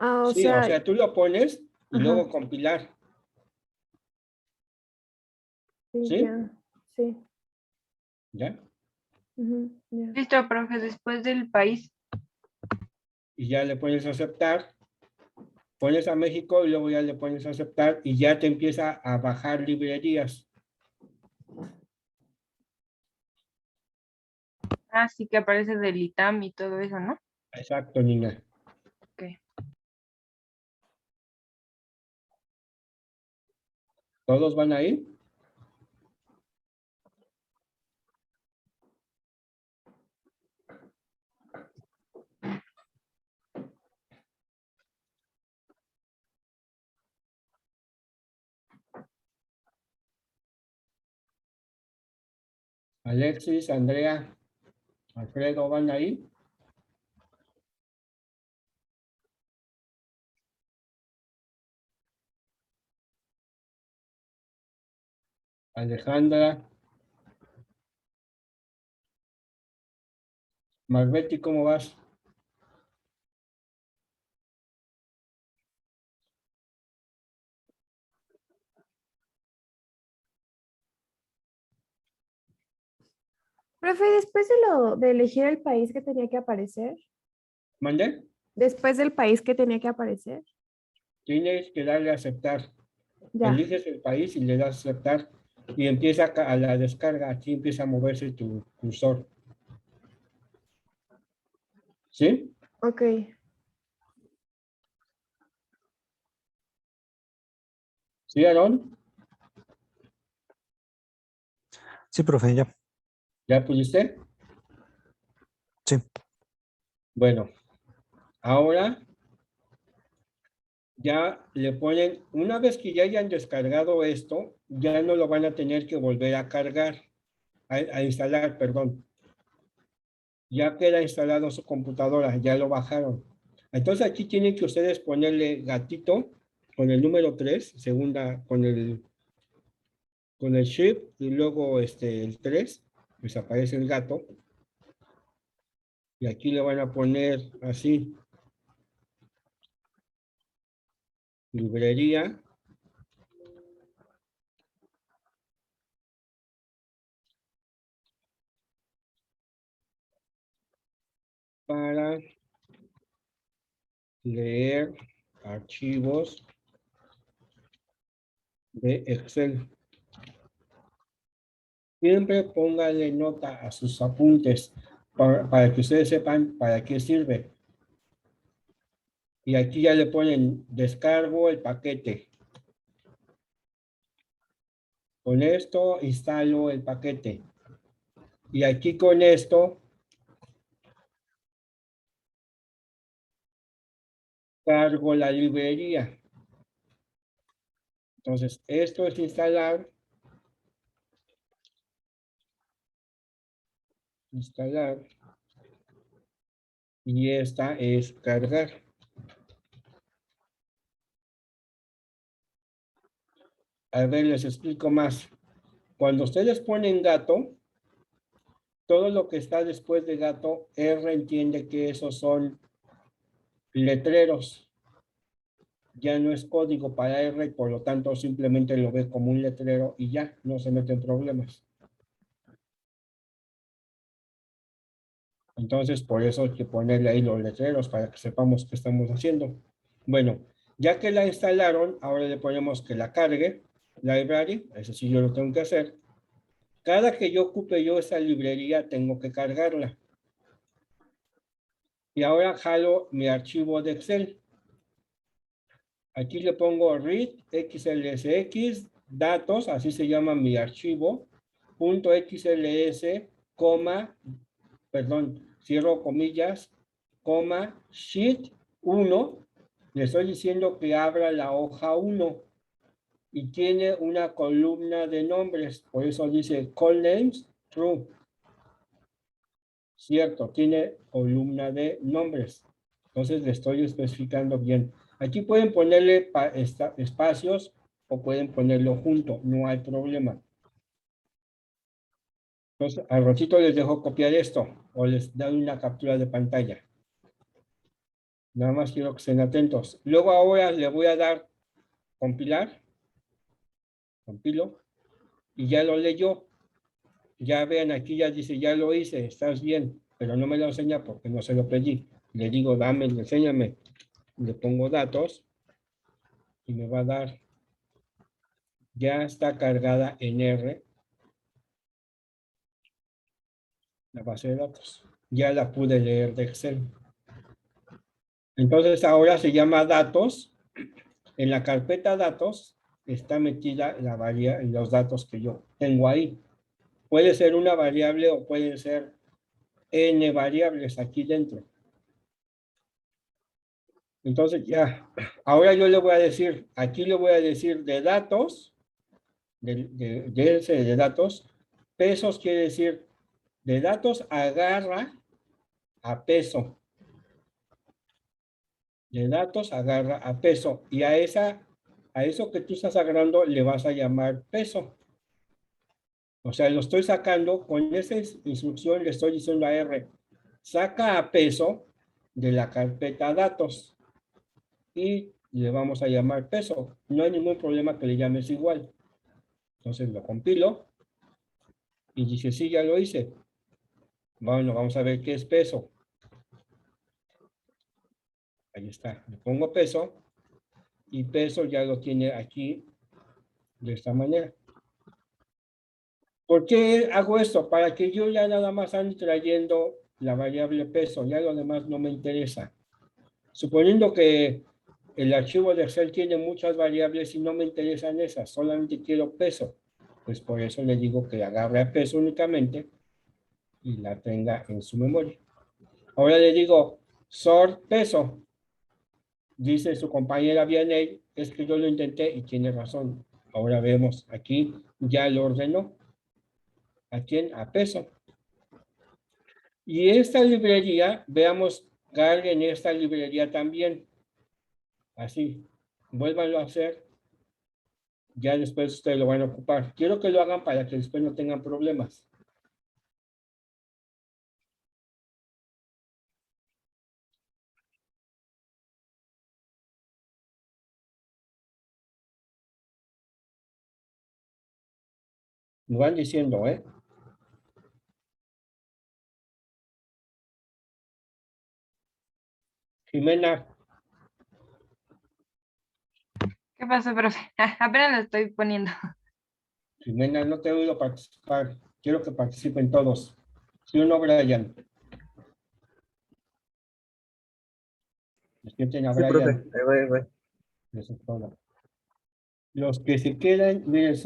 Ah, Sí, o sea, tú lo pones y ajá, luego compilar. sí, ¿Sí? ya, sí. ¿Ya? Ya. Listo, profe, después del país. y ya le pones a aceptar, pones a México y luego ya le pones a aceptar y ya te empieza a bajar librerías. Ah, sí que aparece del ITAM y todo eso, ¿no? Exacto, Nina. Ok. ¿Todos van a ir? Alexis, Andrea, Alfredo, ¿van a ir? Alejandra. Marbetti, ¿cómo vas? Profe, después de de elegir el país que tenía que aparecer, ¿Mandé? después del país que tenía que aparecer, Tienes que darle a aceptar. ya, Eliges el país y le das a aceptar y empieza a la descarga. Aquí empieza a moverse tu cursor. ¿Sí? ok. ¿Sí, Aarón? Sí, profe, ya. ¿Ya pudiste? Sí. Bueno, ahora ya le ponen, una vez que ya hayan descargado esto, ya no lo van a tener que volver a cargar, a instalar, perdón. Ya queda instalado en su computadora, ya lo bajaron. Entonces aquí tienen que ustedes ponerle gatito con el número 3, segunda, con el shift y luego el 3, pues aparece el gato. Y aquí le van a poner así, librería. Para leer archivos de Excel. Siempre póngale nota a sus apuntes para que ustedes sepan para qué sirve. Y aquí ya le ponen descargo el paquete. Con esto instalo el paquete. Y aquí con esto cargo la librería. Entonces, esto es instalar. Y esta es cargar. A ver, les explico más. Cuando ustedes ponen gato, todo lo que está después de gato, R entiende que esos son letreros. Ya no es código para R y por lo tanto simplemente lo ve como un letrero y ya, no se mete en problemas. Entonces, por eso hay que ponerle ahí los letreros para que sepamos qué estamos haciendo. Bueno, ya que la instalaron, ahora le ponemos que la cargue, library, eso sí yo lo tengo que hacer. Cada que yo ocupe yo esa librería, tengo que cargarla. Y ahora jalo mi archivo de Excel. Aquí le pongo read xlsx, datos, así se llama mi archivo, .xls, coma, perdón, cierro comillas, coma, sheet 1, le estoy diciendo que abra la hoja 1 y tiene una columna de nombres, por eso dice call names, true. Cierto, tiene columna de nombres. Entonces le estoy especificando bien. Aquí pueden ponerle espacios o pueden ponerlo junto, no hay problema. Entonces, al ratito les dejo copiar esto o les doy una captura de pantalla. Nada más quiero que estén atentos. Luego ahora le voy a dar compilar. Compilo. Y ya lo leyó. Ya vean, aquí ya dice, ya lo hice, estás bien, pero no me lo enseña porque no se lo pedí. Le digo, dame, enséñame. Le pongo datos y me va a dar, ya está cargada en R la base de datos. Ya la pude leer de Excel. Entonces ahora se llama datos. En la carpeta datos está metida los datos que yo tengo ahí. Puede ser una variable o pueden ser n variables aquí dentro. Entonces ya, ahora yo le voy a decir, aquí le voy a decir de datos, de datos, pesos quiere decir de datos agarra a peso. De datos agarra a peso. Y a eso que tú estás agarrando le vas a llamar peso. O sea, lo estoy sacando, con esa instrucción le estoy diciendo a R, saca a peso de la carpeta datos y le vamos a llamar peso. No hay ningún problema que le llames igual. Entonces lo compilo y dice, sí, ya lo hice. Bueno, vamos a ver qué es peso. Ahí está, le pongo peso y peso ya lo tiene aquí de esta manera. ¿Por qué hago esto? Para que yo ya nada más ande trayendo la variable peso, ya lo demás no me interesa. Suponiendo que el archivo de Excel tiene muchas variables y no me interesan esas, solamente quiero peso, pues por eso le digo que agarre a peso únicamente y la tenga en su memoria. Ahora le digo sort peso. Dice su compañera Vianey, es que yo lo intenté y tiene razón. Ahora vemos aquí, ya lo ordenó. ¿A quién? A peso. Y esta librería, veamos, carguen esta librería también. Así, vuélvanlo a hacer. Ya después ustedes lo van a ocupar. Quiero que lo hagan para que después no tengan problemas. Lo van diciendo, ¿eh? Jimena, ¿Qué pasó, profe? Apenas lo estoy poniendo. Jimena, no te he oído participar. Quiero que participen todos. Si uno, Brian. Despierten a Sí, profe. Brian. Ahí va. Eso es todo. Los que se quedan, miren,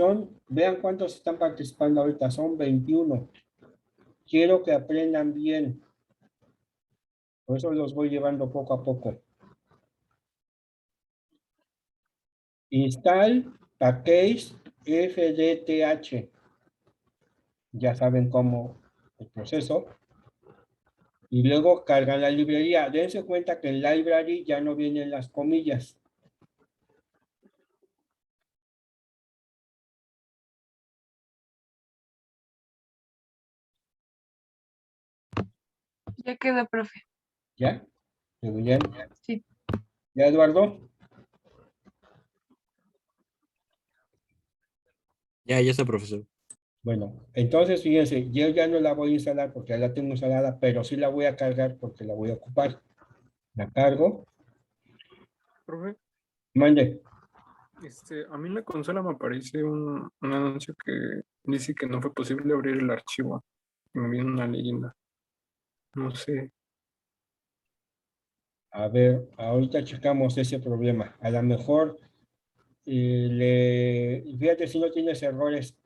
vean cuántos están participando ahorita, son 21. Quiero que aprendan bien. Por eso los voy llevando poco a poco. Install package FDTH. Ya saben cómo el proceso. Y luego cargan la librería. Dense cuenta que en library ya no vienen las comillas. Ya quedó, profe. ¿Ya? ¿Muy bien? Sí. ¿Ya, Eduardo? Ya está, profesor. Bueno, entonces fíjense, yo ya no la voy a instalar porque ya la tengo instalada, pero sí la voy a cargar porque la voy a ocupar. La cargo. Profe, Mande. a mí en la consola me aparece un anuncio que dice que no fue posible abrir el archivo. Y me viene una leyenda. No sé. A ver, ahorita checamos ese problema. A lo mejor, fíjate si no tienes errores.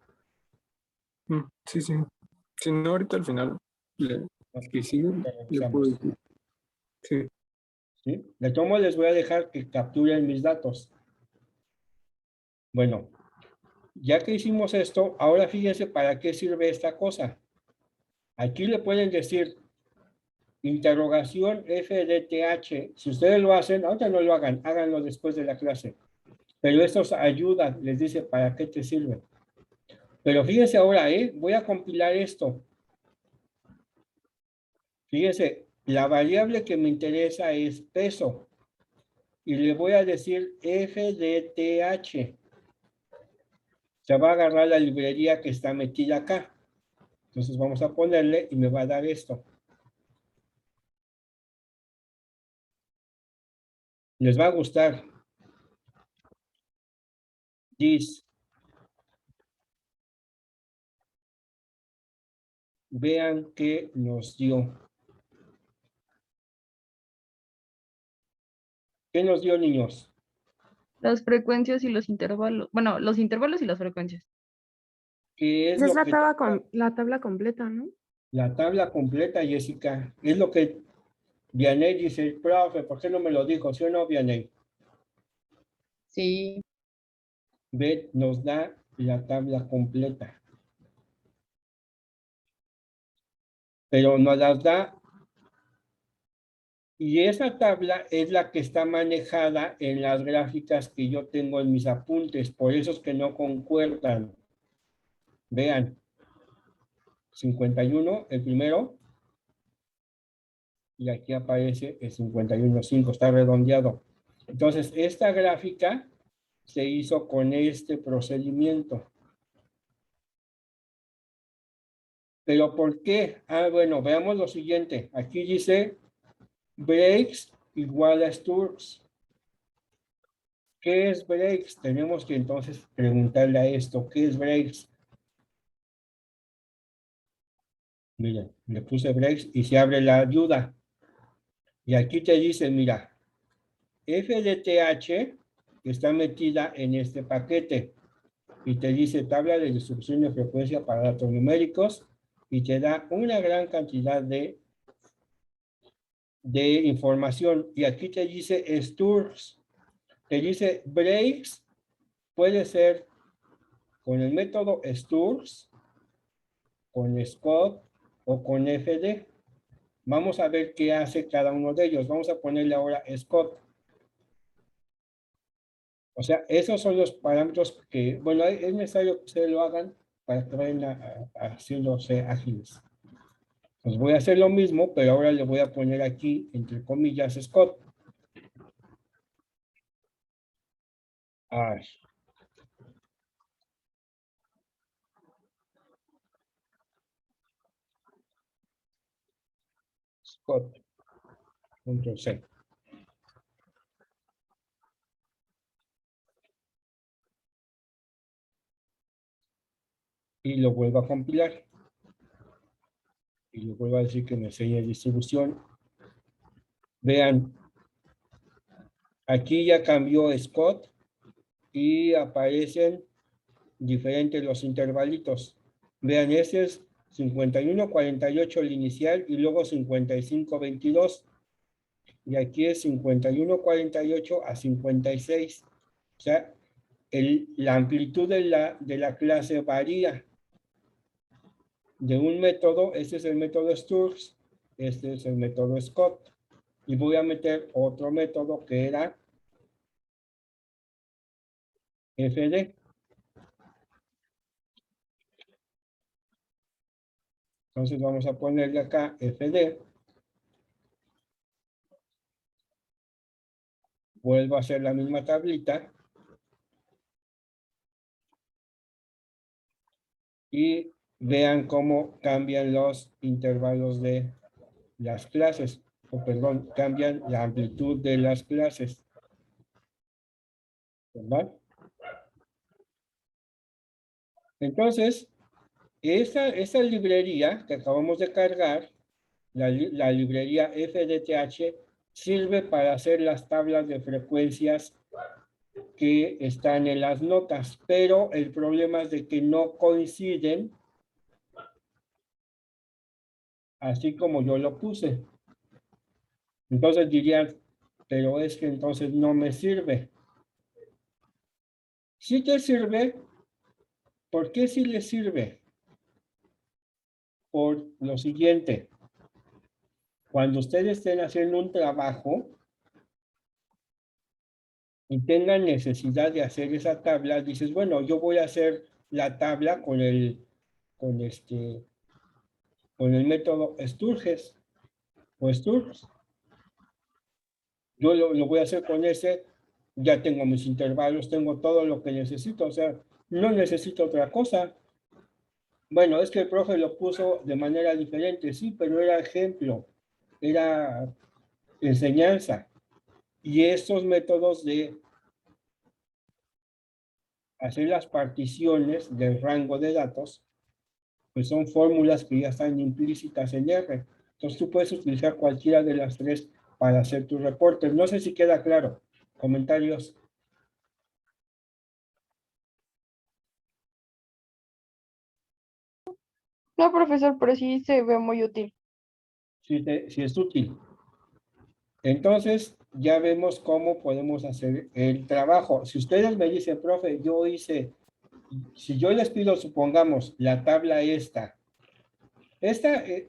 Sí, sí. Si no, ahorita al final, si sigue, le Revisamos. puedo decir. Sí. ¿Sí? De todos modos, les voy a dejar que capturen mis datos. Bueno, ya que hicimos esto, ahora fíjense para qué sirve esta cosa. Aquí le pueden decir interrogación FDTH. Si ustedes lo hacen, ahorita no lo hagan, háganlo después de la clase. Pero esto os ayuda, les dice para qué te sirve. Pero fíjense ahora, voy a compilar esto. Fíjense, la variable que me interesa es peso. Y le voy a decir FDTH. Se va a agarrar la librería que está metida acá. Entonces vamos a ponerle y me va a dar esto. Les va a gustar. This. Vean qué nos dio. ¿Qué nos dio, niños? Las frecuencias y los intervalos. Bueno, los intervalos y las frecuencias. ¿Qué es Esa es lo que la tabla completa, ¿no? la tabla completa, Jessica? Es lo que Vianey dice, profe, ¿por qué no me lo dijo? ¿Sí o no, Vianey? Sí. Ve, nos da la tabla completa. Pero nos las da. Y esa tabla es la que está manejada en las gráficas que yo tengo en mis apuntes. Por eso es que no concuerdan. Vean. 51, el primero. Y aquí aparece el 51.5, está redondeado. Entonces, esta gráfica se hizo con este procedimiento. ¿Pero por qué? Ah, bueno, veamos lo siguiente. Aquí dice breaks igual a Sturz. ¿Qué es breaks? Tenemos que entonces preguntarle a esto, ¿qué es breaks? Miren, le puse breaks y se abre la ayuda. Y aquí te dice, mira, f de th está metida en este paquete. Y te dice tabla de distribución de frecuencia para datos numéricos y te da una gran cantidad de información. Y aquí te dice Sturz, te dice breaks, puede ser con el método Sturz, con Scott o con FD. Vamos a ver qué hace cada uno de ellos. Vamos a ponerle ahora Scott. O sea, esos son los parámetros que, bueno, es necesario que ustedes lo hagan para que vayan haciéndose ágiles. Pues voy a hacer lo mismo, pero ahora le voy a poner aquí, entre comillas, Scott. Ay. Scott. Control C. Y lo vuelvo a compilar. Y le vuelvo a decir que me enseñe distribución. Vean, aquí ya cambió Scott y aparecen diferentes los intervalitos. Vean, ese es 51.48 el inicial y luego 55.22. Y aquí es 51.48 a 56. O sea, la amplitud de la clase varía. De un método, este es el método Sturz, este es el método Scott. Y voy a meter otro método que era FD. Entonces vamos a ponerle acá FD. Vuelvo a hacer la misma tablita. Y vean cómo cambian los intervalos de las clases. O perdón, cambian la amplitud de las clases. ¿Verdad? Entonces, esa librería que acabamos de cargar, la librería FDTH, sirve para hacer las tablas de frecuencias que están en las notas, pero el problema es de que no coinciden así como yo lo puse. Entonces dirían, pero es que entonces no me sirve. ¿Sí te sirve? ¿Por qué sí le sirve? Por lo siguiente. Cuando ustedes estén haciendo un trabajo y tengan necesidad de hacer esa tabla, dices, bueno, yo voy a hacer la tabla con el método Sturges o Sturz. Yo lo voy a hacer con ese, ya tengo mis intervalos, tengo todo lo que necesito, o sea, no necesito otra cosa. Bueno, es que el profe lo puso de manera diferente, sí, pero era ejemplo, era enseñanza. Y estos métodos de hacer las particiones del rango de datos, pues son fórmulas que ya están implícitas en R. Entonces tú puedes utilizar cualquiera de las tres para hacer tus reportes. No sé si queda claro. Comentarios. No, profesor, pero sí se ve muy útil. Si es útil. Entonces, ya vemos cómo podemos hacer el trabajo. Si ustedes me dicen, profe, yo hice, si yo les pido, supongamos, la tabla esta,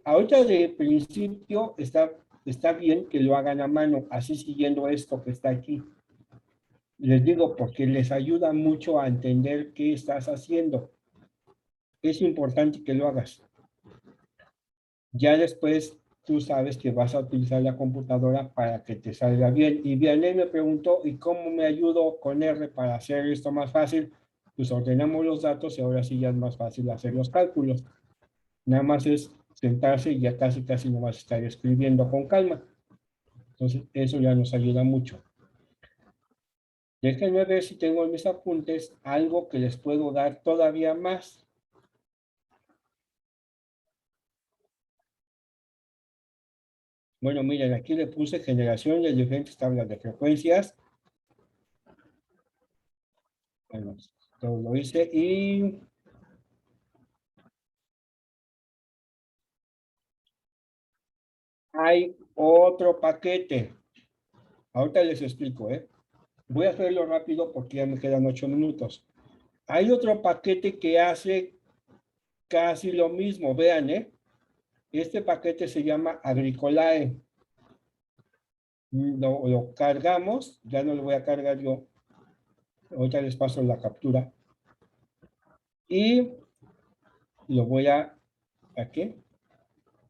ahorita de principio está bien que lo hagan a mano, así siguiendo esto que está aquí. Les digo, porque les ayuda mucho a entender qué estás haciendo. Es importante que lo hagas. Ya después tú sabes que vas a utilizar la computadora para que te salga bien. Y Vianney me preguntó, ¿y cómo me ayudo con R para hacer esto más fácil? Pues ordenamos los datos y ahora sí ya es más fácil hacer los cálculos. Nada más es sentarse y ya casi no vas a estar escribiendo con calma. Entonces, eso ya nos ayuda mucho. Déjenme ver si tengo en mis apuntes algo que les puedo dar todavía más. Bueno, miren, aquí le puse generación de diferentes tablas de frecuencias. Bueno, todo lo hice y hay otro paquete. Ahorita les explico, ¿eh? Voy a hacerlo rápido porque ya me quedan 8 minutos. Hay otro paquete que hace casi lo mismo, vean, ¿eh? Este paquete se llama Agricolae. Lo cargamos, ya no lo voy a cargar yo. Ahorita les paso la captura. Y lo voy ¿a qué?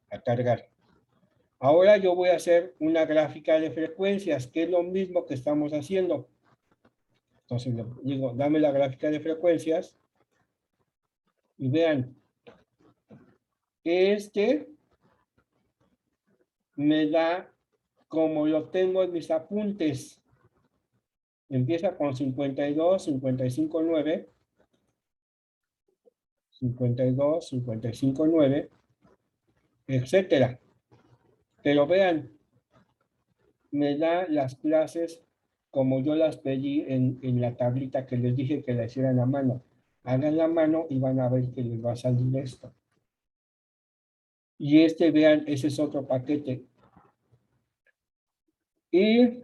A cargar. Ahora yo voy a hacer una gráfica de frecuencias, que es lo mismo que estamos haciendo. Entonces le digo, dame la gráfica de frecuencias. Y vean, este me da como lo tengo en mis apuntes. Empieza con 52, 55, 9. 52, 55, 9, etcétera. Pero vean, me da las clases como yo las pedí en la tablita que les dije que la hicieran a mano. Hagan la mano y van a ver que les va a salir esto. Y vean, ese es otro paquete. Y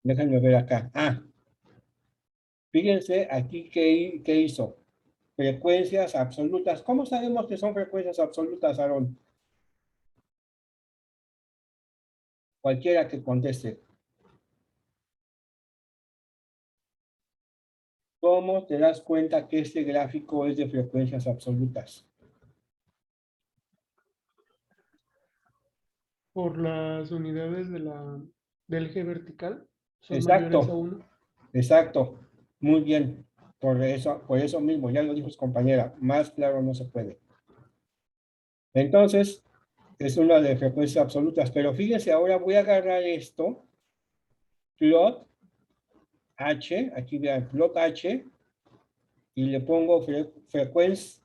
déjenme ver acá. Fíjense aquí qué hizo. Frecuencias absolutas. ¿Cómo sabemos que son frecuencias absolutas, Aaron? Cualquiera que conteste. ¿Cómo te das cuenta que este gráfico es de frecuencias absolutas? Por las unidades del eje vertical son Exacto. mayores a 1. Exacto. Muy bien. Por eso mismo, ya lo dijo su compañera, más claro no se puede. Entonces, es una de frecuencias absolutas, pero fíjense, ahora voy a agarrar esto, plot H, aquí vean, plot H, y le pongo frecuencia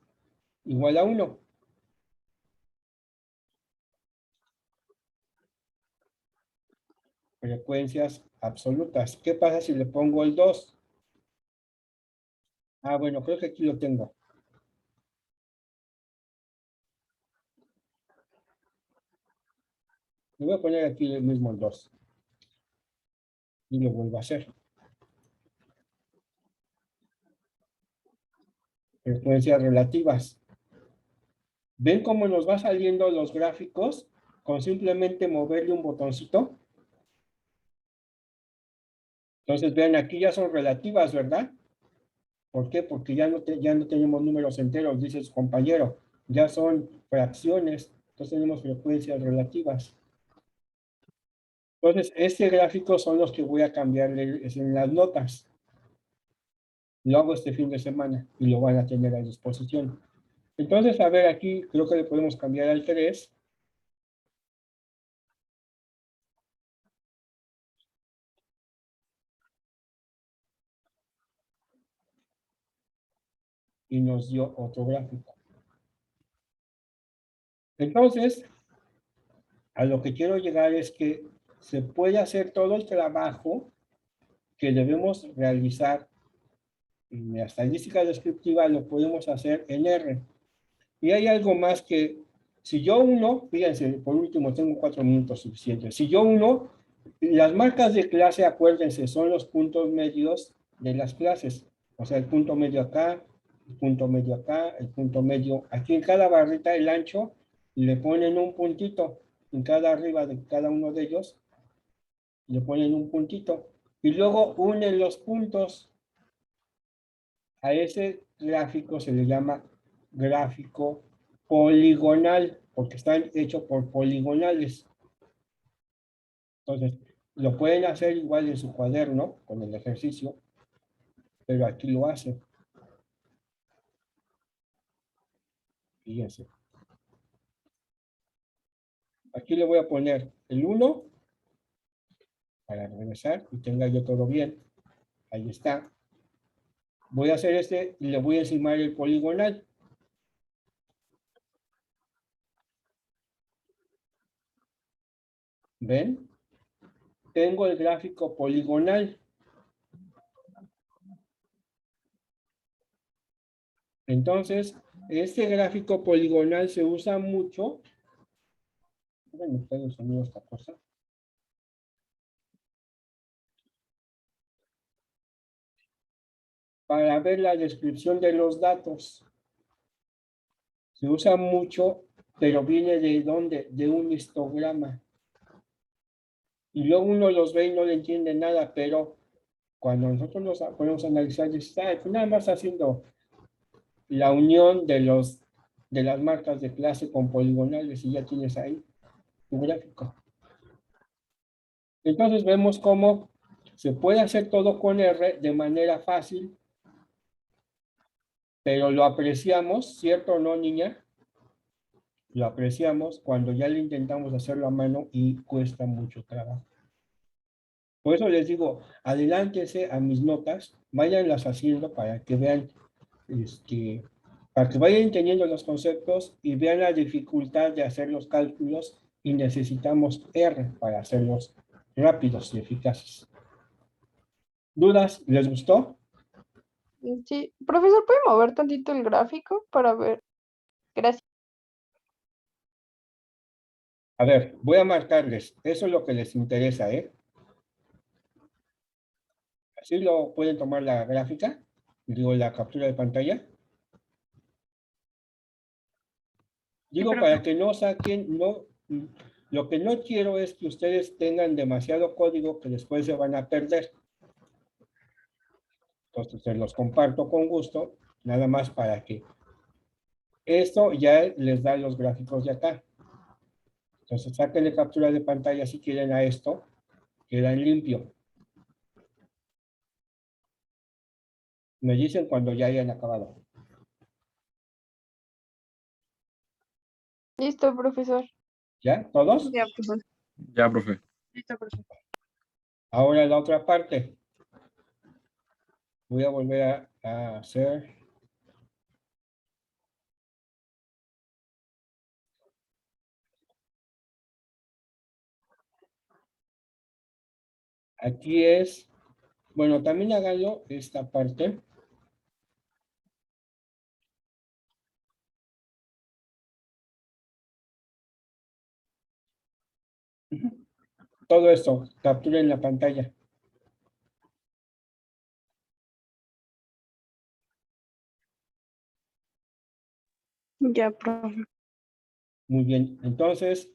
igual a 1. Frecuencias absolutas. ¿Qué pasa si le pongo el 2? Bueno, creo que aquí lo tengo. Le voy a poner aquí el mismo el 2. Y lo vuelvo a hacer. Frecuencias relativas. ¿Ven cómo nos va saliendo los gráficos con simplemente moverle un botoncito? Entonces, vean, aquí ya son relativas, ¿verdad? ¿Por qué? Porque ya no tenemos números enteros, dice su compañero. Ya son fracciones, entonces tenemos frecuencias relativas. Entonces, este gráfico son los que voy a cambiarle en las notas. Lo hago este fin de semana y lo van a tener a disposición. Entonces, a ver, aquí creo que le podemos cambiar al 3. y nos dio otro gráfico. Entonces, a lo que quiero llegar es que se puede hacer todo el trabajo que debemos realizar en la estadística descriptiva, lo podemos hacer en R. Y hay algo más que, si yo uno, fíjense, por último, tengo 4 minutos suficientes. Si yo uno, las marcas de clase, acuérdense, son los puntos medios de las clases. O sea, el punto medio acá, el punto medio acá, el punto medio. Aquí en cada barrita, el ancho, le ponen un puntito. En cada arriba de cada uno de ellos, le ponen un puntito. Y luego unen los puntos. A ese gráfico se le llama gráfico poligonal, porque están hechos por poligonales. Entonces, lo pueden hacer igual en su cuaderno, con el ejercicio, pero aquí lo hacen. Fíjense. Aquí le voy a poner el 1 para regresar y tenga yo todo bien. Ahí está. Voy a hacer este y le voy a encimar el poligonal. ¿Ven? Tengo el gráfico poligonal. Entonces, este gráfico poligonal se usa mucho. Déjenme quitar el sonido de esta cosa. Para ver la descripción de los datos. Se usa mucho, pero viene de ¿dónde? De un histograma. Y luego uno los ve y no le entiende nada, pero cuando nosotros los podemos analizar, dices, pues nada más haciendo la unión de las marcas de clase con poligonales y ya tienes ahí tu gráfico. Entonces vemos cómo se puede hacer todo con R de manera fácil, pero lo apreciamos, ¿cierto o no, niña? Lo apreciamos cuando ya le intentamos hacerlo a mano y cuesta mucho trabajo. Por eso les digo, adelántense a mis notas, váyanlas haciendo para que vean, para que vayan entendiendo los conceptos y vean la dificultad de hacer los cálculos y necesitamos R para hacerlos rápidos y eficaces. ¿Dudas? ¿Les gustó? Sí, profesor, ¿puede mover tantito el gráfico para ver? Gracias. A ver, voy a marcarles. Eso es lo que les interesa, ¿eh? Así lo pueden tomar la gráfica, digo, la captura de pantalla. Digo, profe. para que no saquen, lo que no quiero es que ustedes tengan demasiado código que después se van a perder. Entonces, se los comparto con gusto, nada más para que esto ya les da los gráficos de acá. Entonces, sáquenle captura de pantalla si quieren a esto, queda en limpio. Me dicen cuando ya hayan acabado. Listo, profesor. ¿Ya? ¿Todos? Ya, profesor. Ya, profe. Listo, profesor. Ahora la otra parte. Voy a volver a hacer. Aquí es, bueno, también háganlo esta parte. Todo esto, capturen la pantalla. Ya, profe. Muy bien, entonces,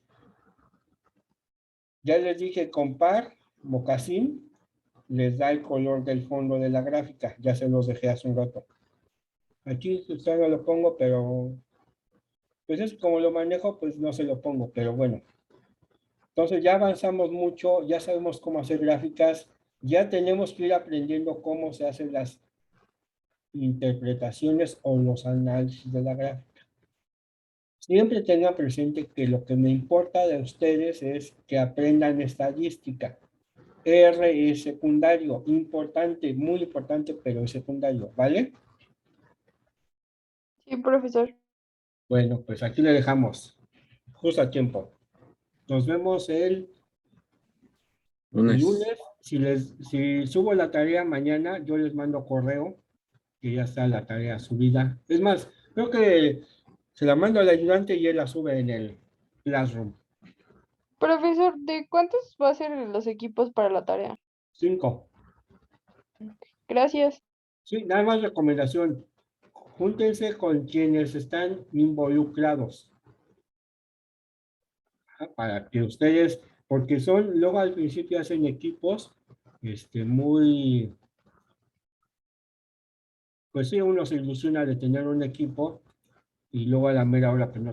ya les dije compar, mocasín, les da el color del fondo de la gráfica, ya se los dejé hace un rato. Aquí usted no lo pongo, pero pues es como lo manejo, pues no se lo pongo, pero bueno. Entonces ya avanzamos mucho, ya sabemos cómo hacer gráficas, ya tenemos que ir aprendiendo cómo se hacen las interpretaciones o los análisis de la gráfica. Siempre tengan presente que lo que me importa de ustedes es que aprendan estadística. R es secundario, importante, muy importante, pero es secundario, ¿vale? Sí, profesor. Bueno, pues aquí le dejamos. Justo a tiempo. Nos vemos el lunes. Si subo la tarea mañana, yo les mando correo que ya está la tarea subida. Es más, creo que se la mando al ayudante y él la sube en el Classroom. Profesor, ¿de cuántos va a ser los equipos para la tarea? 5. Gracias. Sí, nada más recomendación. Júntense con quienes están involucrados. Para que ustedes, porque luego al principio hacen equipos, muy, pues sí, uno se ilusiona de tener un equipo y luego a la mera hora pues no